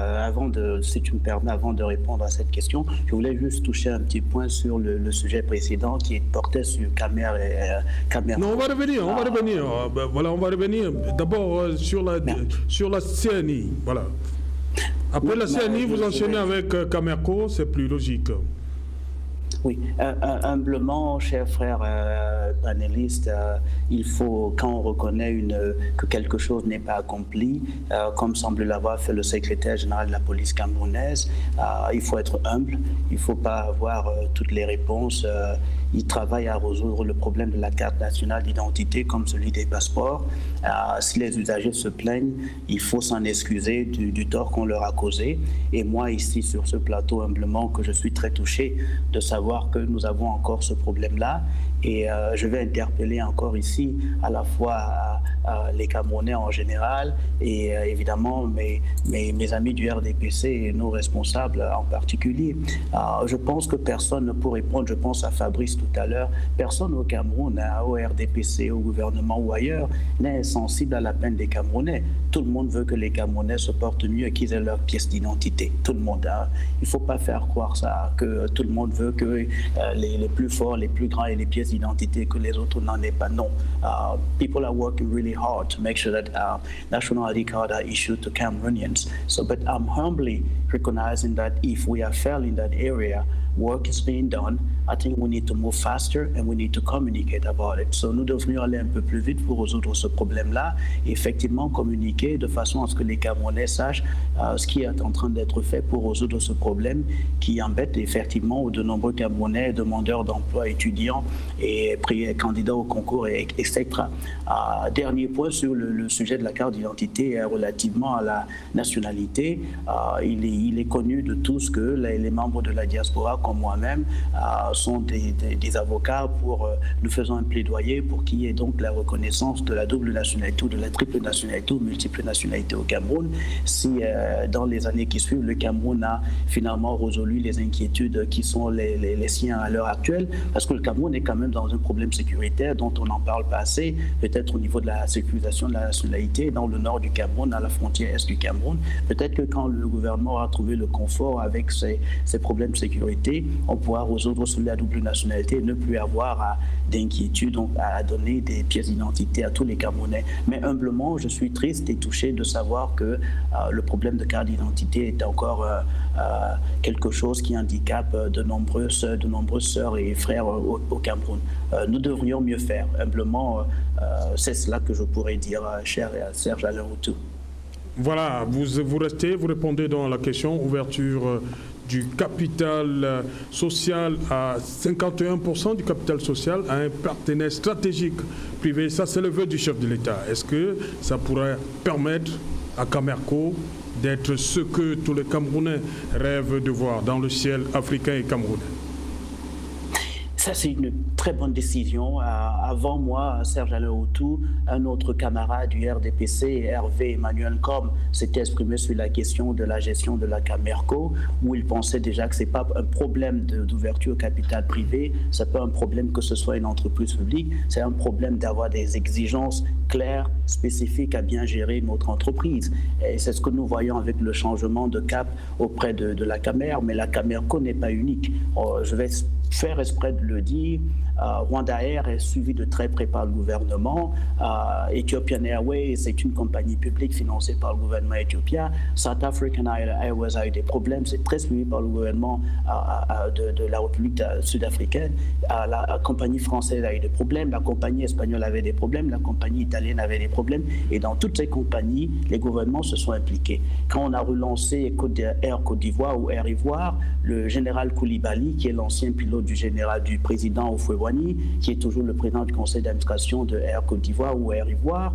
Speaker 6: Si tu me permets, avant de répondre à cette question, je voulais juste toucher un petit point sur le sujet précédent qui portait sur Camer et Camer.
Speaker 1: Non, on va revenir. Voilà, on va revenir. D'abord sur la CNI. Voilà. Après la CNI, vous enchaînez avec Camerco, c'est plus logique.
Speaker 6: Oui, humblement, cher frère panéliste, il faut, quand on reconnaît que quelque chose n'est pas accompli, comme semble l'avoir fait le secrétaire général de la police camerounaise, il faut être humble, il ne faut pas avoir toutes les réponses. Il travaille à résoudre le problème de la carte nationale d'identité comme celui des passeports. Si les usagers se plaignent, il faut s'en excuser du tort qu'on leur a causé. Et moi, ici, sur ce plateau, humblement, que je suis très touché de savoir que nous avons encore ce problème-là. Et je vais interpeller encore ici à la fois les Camerounais en général et évidemment mes amis du RDPC et nos responsables en particulier. Je pense que personne, pour répondre, je pense à Fabrice tout à l'heure, personne au Cameroun, au RDPC, au gouvernement ou ailleurs, n'est sensible à la peine des Camerounais. Tout le monde veut que les Camerounais se portent mieux et qu'ils aient leur pièce d'identité. Tout le monde. Hein. Il ne faut pas faire croire ça, que tout le monde veut que les plus forts, les plus grands aient les pièces d'identité, que les autres n'en aient pas. Non. People are working really hard to make sure that national ID cards are issued to Cameroonians. So, but I'm humbly recognizing that if we have failed in that area, work is being done. I think we need to move faster and we need to communicate about it. So nous devrions aller un peu plus vite pour résoudre ce problème-là et effectivement communiquer de façon à ce que les Camerounais sachent ce qui est en train d'être fait pour résoudre ce problème qui embête effectivement de nombreux Camerounais, demandeurs d'emploi, étudiants et candidats au concours, etc. Dernier point sur le sujet de la carte d'identité relativement à la nationalité. Il est connu de tous que les membres de la diaspora comme moi-même sont des avocats nous faisons un plaidoyer pour qu'il y ait donc la reconnaissance de la double nationalité ou de la triple nationalité ou multiple nationalité au Cameroun. Si dans les années qui suivent, le Cameroun a finalement résolu les inquiétudes qui sont les siens à l'heure actuelle, parce que le Cameroun est quand même dans un problème sécuritaire dont on n'en parle pas assez, peut-être au niveau de la sécurisation de la nationalité dans le nord du Cameroun, à la frontière est du Cameroun. Peut-être que quand le gouvernement aura trouvé le confort avec ces problèmes de sécurité, on pourra résoudre sur la double nationalité et ne plus avoir d'inquiétude à donner des pièces d'identité à tous les Camerounais. Mais humblement, je suis triste et touché de savoir que le problème de carte d'identité est encore quelque chose qui handicape de nombreuses sœurs et frères au Cameroun. Nous devrions mieux faire. Humblement, c'est cela que je pourrais dire, cher Serge Alain Routou.
Speaker 1: Voilà, vous restez, vous répondez dans la question ouverture du capital social à 51% du capital social à un partenaire stratégique privé. Ça, c'est le vœu du chef de l'État. Est-ce que ça pourrait permettre à Camerco d'être ce que tous les Camerounais rêvent de voir dans le ciel africain et camerounais?
Speaker 6: Ça, c'est une très bonne décision. Avant moi, Serge Alain Routou, un autre camarade du RDPC, Hervé Emmanuel Com, s'était exprimé sur la question de la gestion de la Camerco, où il pensait déjà que ce n'est pas un problème d'ouverture au capital privé, ce n'est pas un problème que ce soit une entreprise publique, c'est un problème d'avoir des exigences claires, spécifiques à bien gérer notre entreprise. Et c'est ce que nous voyons avec le changement de cap auprès de la Camer, mais la Camerco n'est pas unique. Je vais faire exprès de le dire, Rwanda Air est suivi de très près par le gouvernement. Ethiopian Airways est une compagnie publique financée par le gouvernement éthiopien. South African Airways a eu des problèmes, c'est très suivi par le gouvernement de la République sud-africaine. La compagnie française a eu des problèmes, la compagnie espagnole avait des problèmes, la compagnie italienne avait des problèmes. Et dans toutes ces compagnies, les gouvernements se sont impliqués. Quand on a relancé Air Côte d'Ivoire ou Air Ivoire, le général Koulibaly, qui est l'ancien pilote du président Houphouët-Boigny, qui est toujours le président du conseil d'administration de Air Côte d'Ivoire ou Air Ivoire,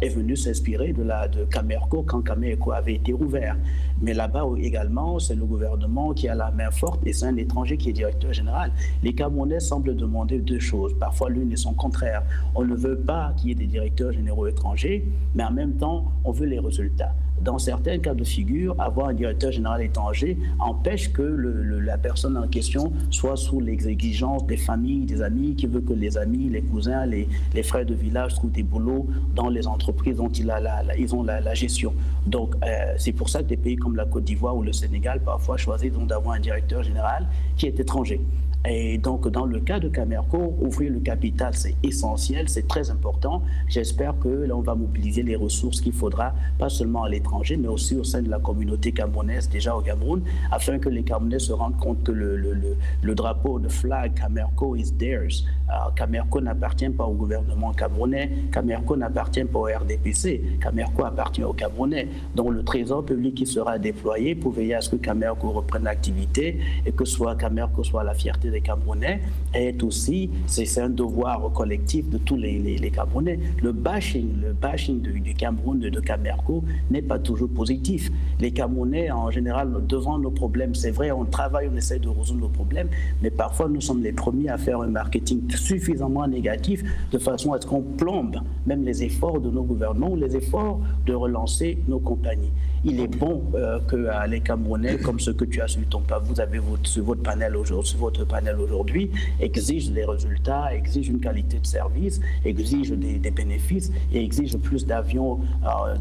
Speaker 6: est venu s'inspirer de Camerco quand Camerco avait été ouvert. Mais là-bas également, c'est le gouvernement qui a la main forte et c'est un étranger qui est directeur général. Les Camerounais semblent demander deux choses, parfois l'une et son contraire. On ne veut pas qu'il y ait des directeurs généraux étrangers, mais en même temps, on veut les résultats. Dans certains cas de figure, avoir un directeur général étranger empêche que la personne en question soit sous les exigences des familles, des amis, qui veut que les amis, les cousins, les frères de village trouvent des boulots dans les entreprises dont ils ont la gestion. Donc, c'est pour ça que des pays comme la Côte d'Ivoire ou le Sénégal, parfois, choisissent d'avoir un directeur général qui est étranger. Et donc, dans le cas de Camerco, ouvrir le capital, c'est essentiel, c'est très important. J'espère que là, on va mobiliser les ressources qu'il faudra, pas seulement à l'étranger, mais aussi au sein de la communauté camerounaise, déjà au Cameroun, afin que les Camerounais se rendent compte que le drapeau, le flag Camerco is theirs. Camerco n'appartient pas au gouvernement camerounais, Camerco n'appartient pas au RDPC, Camerco appartient aux Camerounais. Donc, le trésor public qui sera déployé pour veiller à ce que Camerco reprenne l'activité et que Camerco soit la fierté des Camerounais est aussi, c'est un devoir collectif de tous les Camerounais. Le bashing du Cameroun, de Camerco, n'est pas toujours positif. Les Camerounais, en général, devant nos problèmes, c'est vrai, on travaille, on essaie de résoudre nos problèmes, mais parfois nous sommes les premiers à faire un marketing suffisamment négatif de façon à ce qu'on plombe même les efforts de nos gouvernements ou les efforts de relancer nos compagnies. Il est bon que les Camerounais, comme ceux que tu as vous avez sur votre panel aujourd'hui, exigent des résultats, exigent une qualité de service, exigent des bénéfices et exigent plus d'avions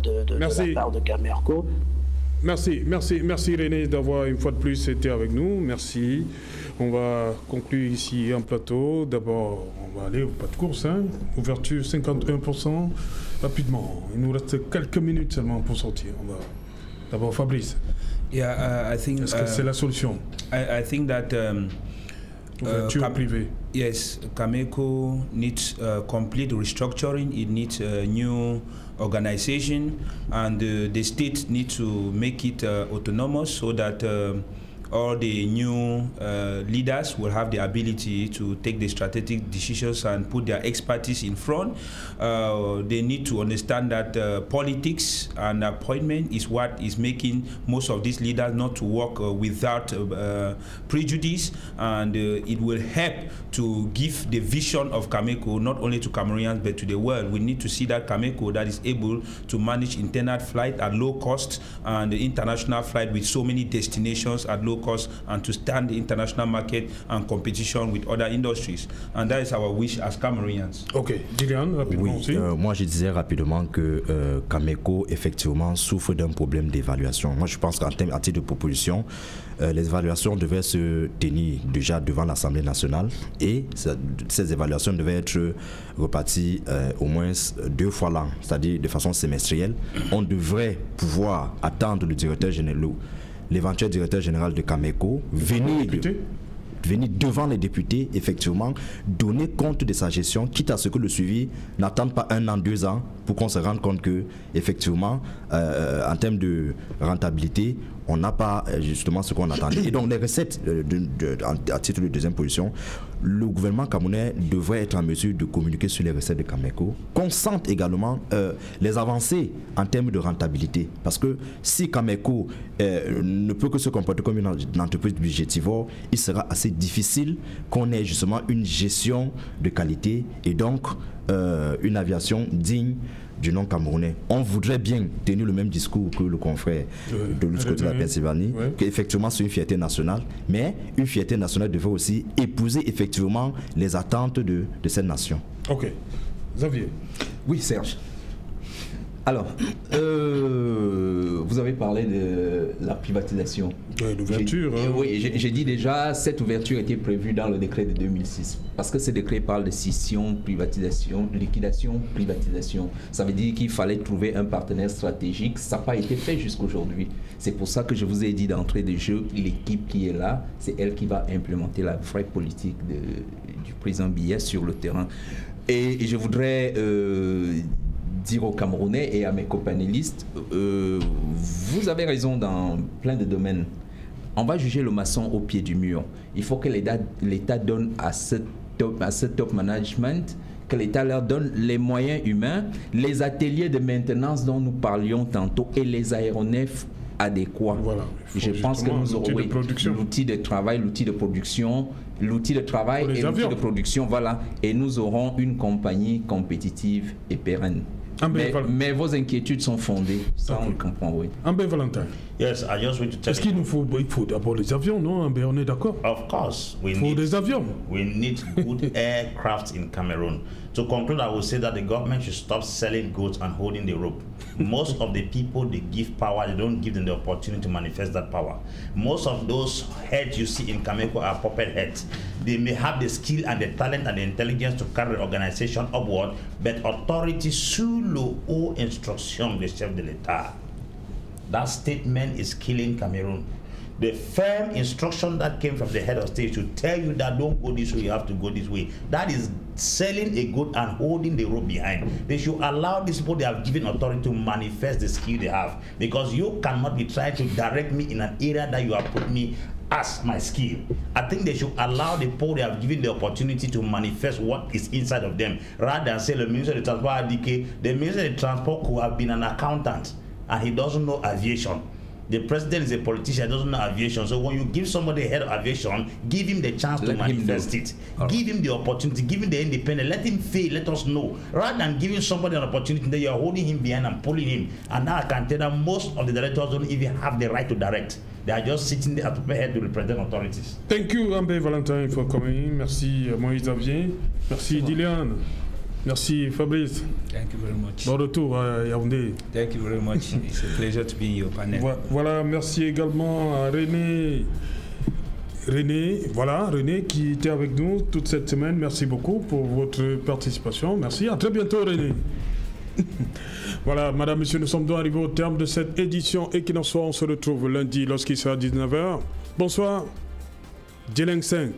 Speaker 6: de la part de Camerco.
Speaker 1: Merci René d'avoir une fois de plus été avec nous. Merci. On va conclure ici en plateau. D'abord, on va aller au pas de course. Ouverture 51%. Rapidement, il nous reste quelques minutes seulement pour sortir. D'abord, Fabrice.
Speaker 3: Yeah, I think.
Speaker 1: Est-ce que c'est la solution?
Speaker 3: I think that.
Speaker 1: Ouverture privée.
Speaker 3: Yes, Cameco needs complete restructuring. It needs a new organization, and the state needs to make it autonomous so that all the new leaders will have the ability to take the strategic decisions and put their expertise in front. They need to understand that politics and appointment is what is making most of these leaders not to work without prejudice, and it will help to give the vision of Cameco not only to Cameroonians but to the world. We need to see that Cameco that is able to manage internal flight at low cost and the international flight with so many destinations at low cost, and to stand the international market and competition with other industries. And that is our wish as Cameroonians.
Speaker 1: Ok, Gillian, rapidement aussi.
Speaker 4: Moi je disais rapidement que Cameco effectivement souffre d'un problème d'évaluation. Moi je pense qu'en titre de proposition, les évaluations devaient se tenir déjà devant l'Assemblée nationale, et ces évaluations devaient être reparties au moins 2 fois l'an, c'est-à-dire de façon semestrielle. On devrait pouvoir attendre le directeur général, l'éventuel directeur général de Cameco, venir devant les députés, effectivement, donner compte de sa gestion, quitte à ce que le suivi n'attende pas 1 an, 2 ans, pour qu'on se rende compte que, effectivement, en termes de rentabilité, on n'a pas justement ce qu'on attendait. Et donc les recettes, à titre de deuxième position, le gouvernement camerounais devrait être en mesure de communiquer sur les recettes de Cameco, qu'on sente également les avancées en termes de rentabilité. Parce que si Cameco ne peut que se comporter comme une entreprise budgétivore, il sera assez difficile qu'on ait justement une gestion de qualité et donc une aviation digne du nom camerounais. On voudrait bien tenir le même discours que le confrère de l'autre côté de la Pennsylvanie, qu'effectivement c'est une fierté nationale, mais une fierté nationale devrait aussi épouser effectivement les attentes de cette nation.
Speaker 1: Ok. Xavier.
Speaker 5: Oui, Serge. Alors, vous avez parlé de la privatisation.
Speaker 1: L'ouverture.
Speaker 5: Oui, j'ai dit déjà, cette ouverture était prévue dans le décret de 2006. Parce que ce décret parle de scission, privatisation, liquidation, privatisation. Ça veut dire qu'il fallait trouver un partenaire stratégique. Ça n'a pas été fait jusqu'aujourd'hui. C'est pour ça que je vous ai dit d'entrée de jeu, l'équipe qui est là, c'est elle qui va implémenter la vraie politique du président Biya sur le terrain. Et je voudrais dire aux Camerounais et à mes copanélistes, vous avez raison dans plein de domaines. On va juger le maçon au pied du mur. Il faut que l'État donne à ce top management, que l'État leur donne les moyens humains, les ateliers de maintenance dont nous parlions tantôt et les aéronefs adéquats.
Speaker 1: Voilà,
Speaker 5: je pense que nous aurons l'outil de travail, l'outil de production, l'outil de travail et l'outil de production, voilà, et nous aurons une compagnie compétitive et pérenne. Mais vos inquiétudes sont fondées, ça on le comprend, oui.
Speaker 1: Ambé Valentin.
Speaker 2: Yes, I just want to tell
Speaker 1: Est-ce qu'il nous faut d'abord les avions, non? Ambé, on est d'accord?
Speaker 2: Of course.
Speaker 1: Il faut des avions.
Speaker 2: We need good aircraft in Cameroon. To conclude, I will say that the government should stop selling goods and holding the rope. Most of the people they give power, they don't give them the opportunity to manifest that power. Most of those heads you see in Cameco are puppet heads. They may have the skill and the talent and the intelligence to carry the organization upward, but authority sous le haut instruction du chef de l'État. That statement is killing Cameroon. The firm instruction that came from the head of state should tell you that don't go this way, you have to go this way. That is selling a good and holding the rope behind. They should allow these people they have given authority to manifest the skill they have, because you cannot be trying to direct me in an area that you have put me as my skill. I think they should allow the people they have given the opportunity to manifest what is inside of them, rather than say the Minister of the Transport ADK. The Minister of the Transport could have been an accountant and he doesn't know aviation. The president is a politician, doesn't know aviation. So when you give somebody a head of aviation, give him the chance to manifest it. Give him the opportunity, give him the independence, let him fail, let us know. Rather than giving somebody an opportunity that you are holding him behind and pulling him. And now I can tell that most of the directors don't even have the right to direct. They are just sitting there at the head to represent authorities.
Speaker 1: Thank you, Ambé Valentin, for coming. Merci, Moïse Xavier. Merci, Dylan. Merci Fabrice.
Speaker 3: Thank you very much.
Speaker 1: Bon retour à Yaoundé.
Speaker 3: Thank you very much. It's a pleasure to be in your panel.
Speaker 1: Voilà, merci également à René. René qui était avec nous toute cette semaine. Merci beaucoup pour votre participation. Merci, à très bientôt René. Voilà, madame, monsieur, nous sommes donc arrivés au terme de cette édition Equinox Soir. On se retrouve lundi lorsqu'il sera 19h. Bonsoir, Djeleng 5.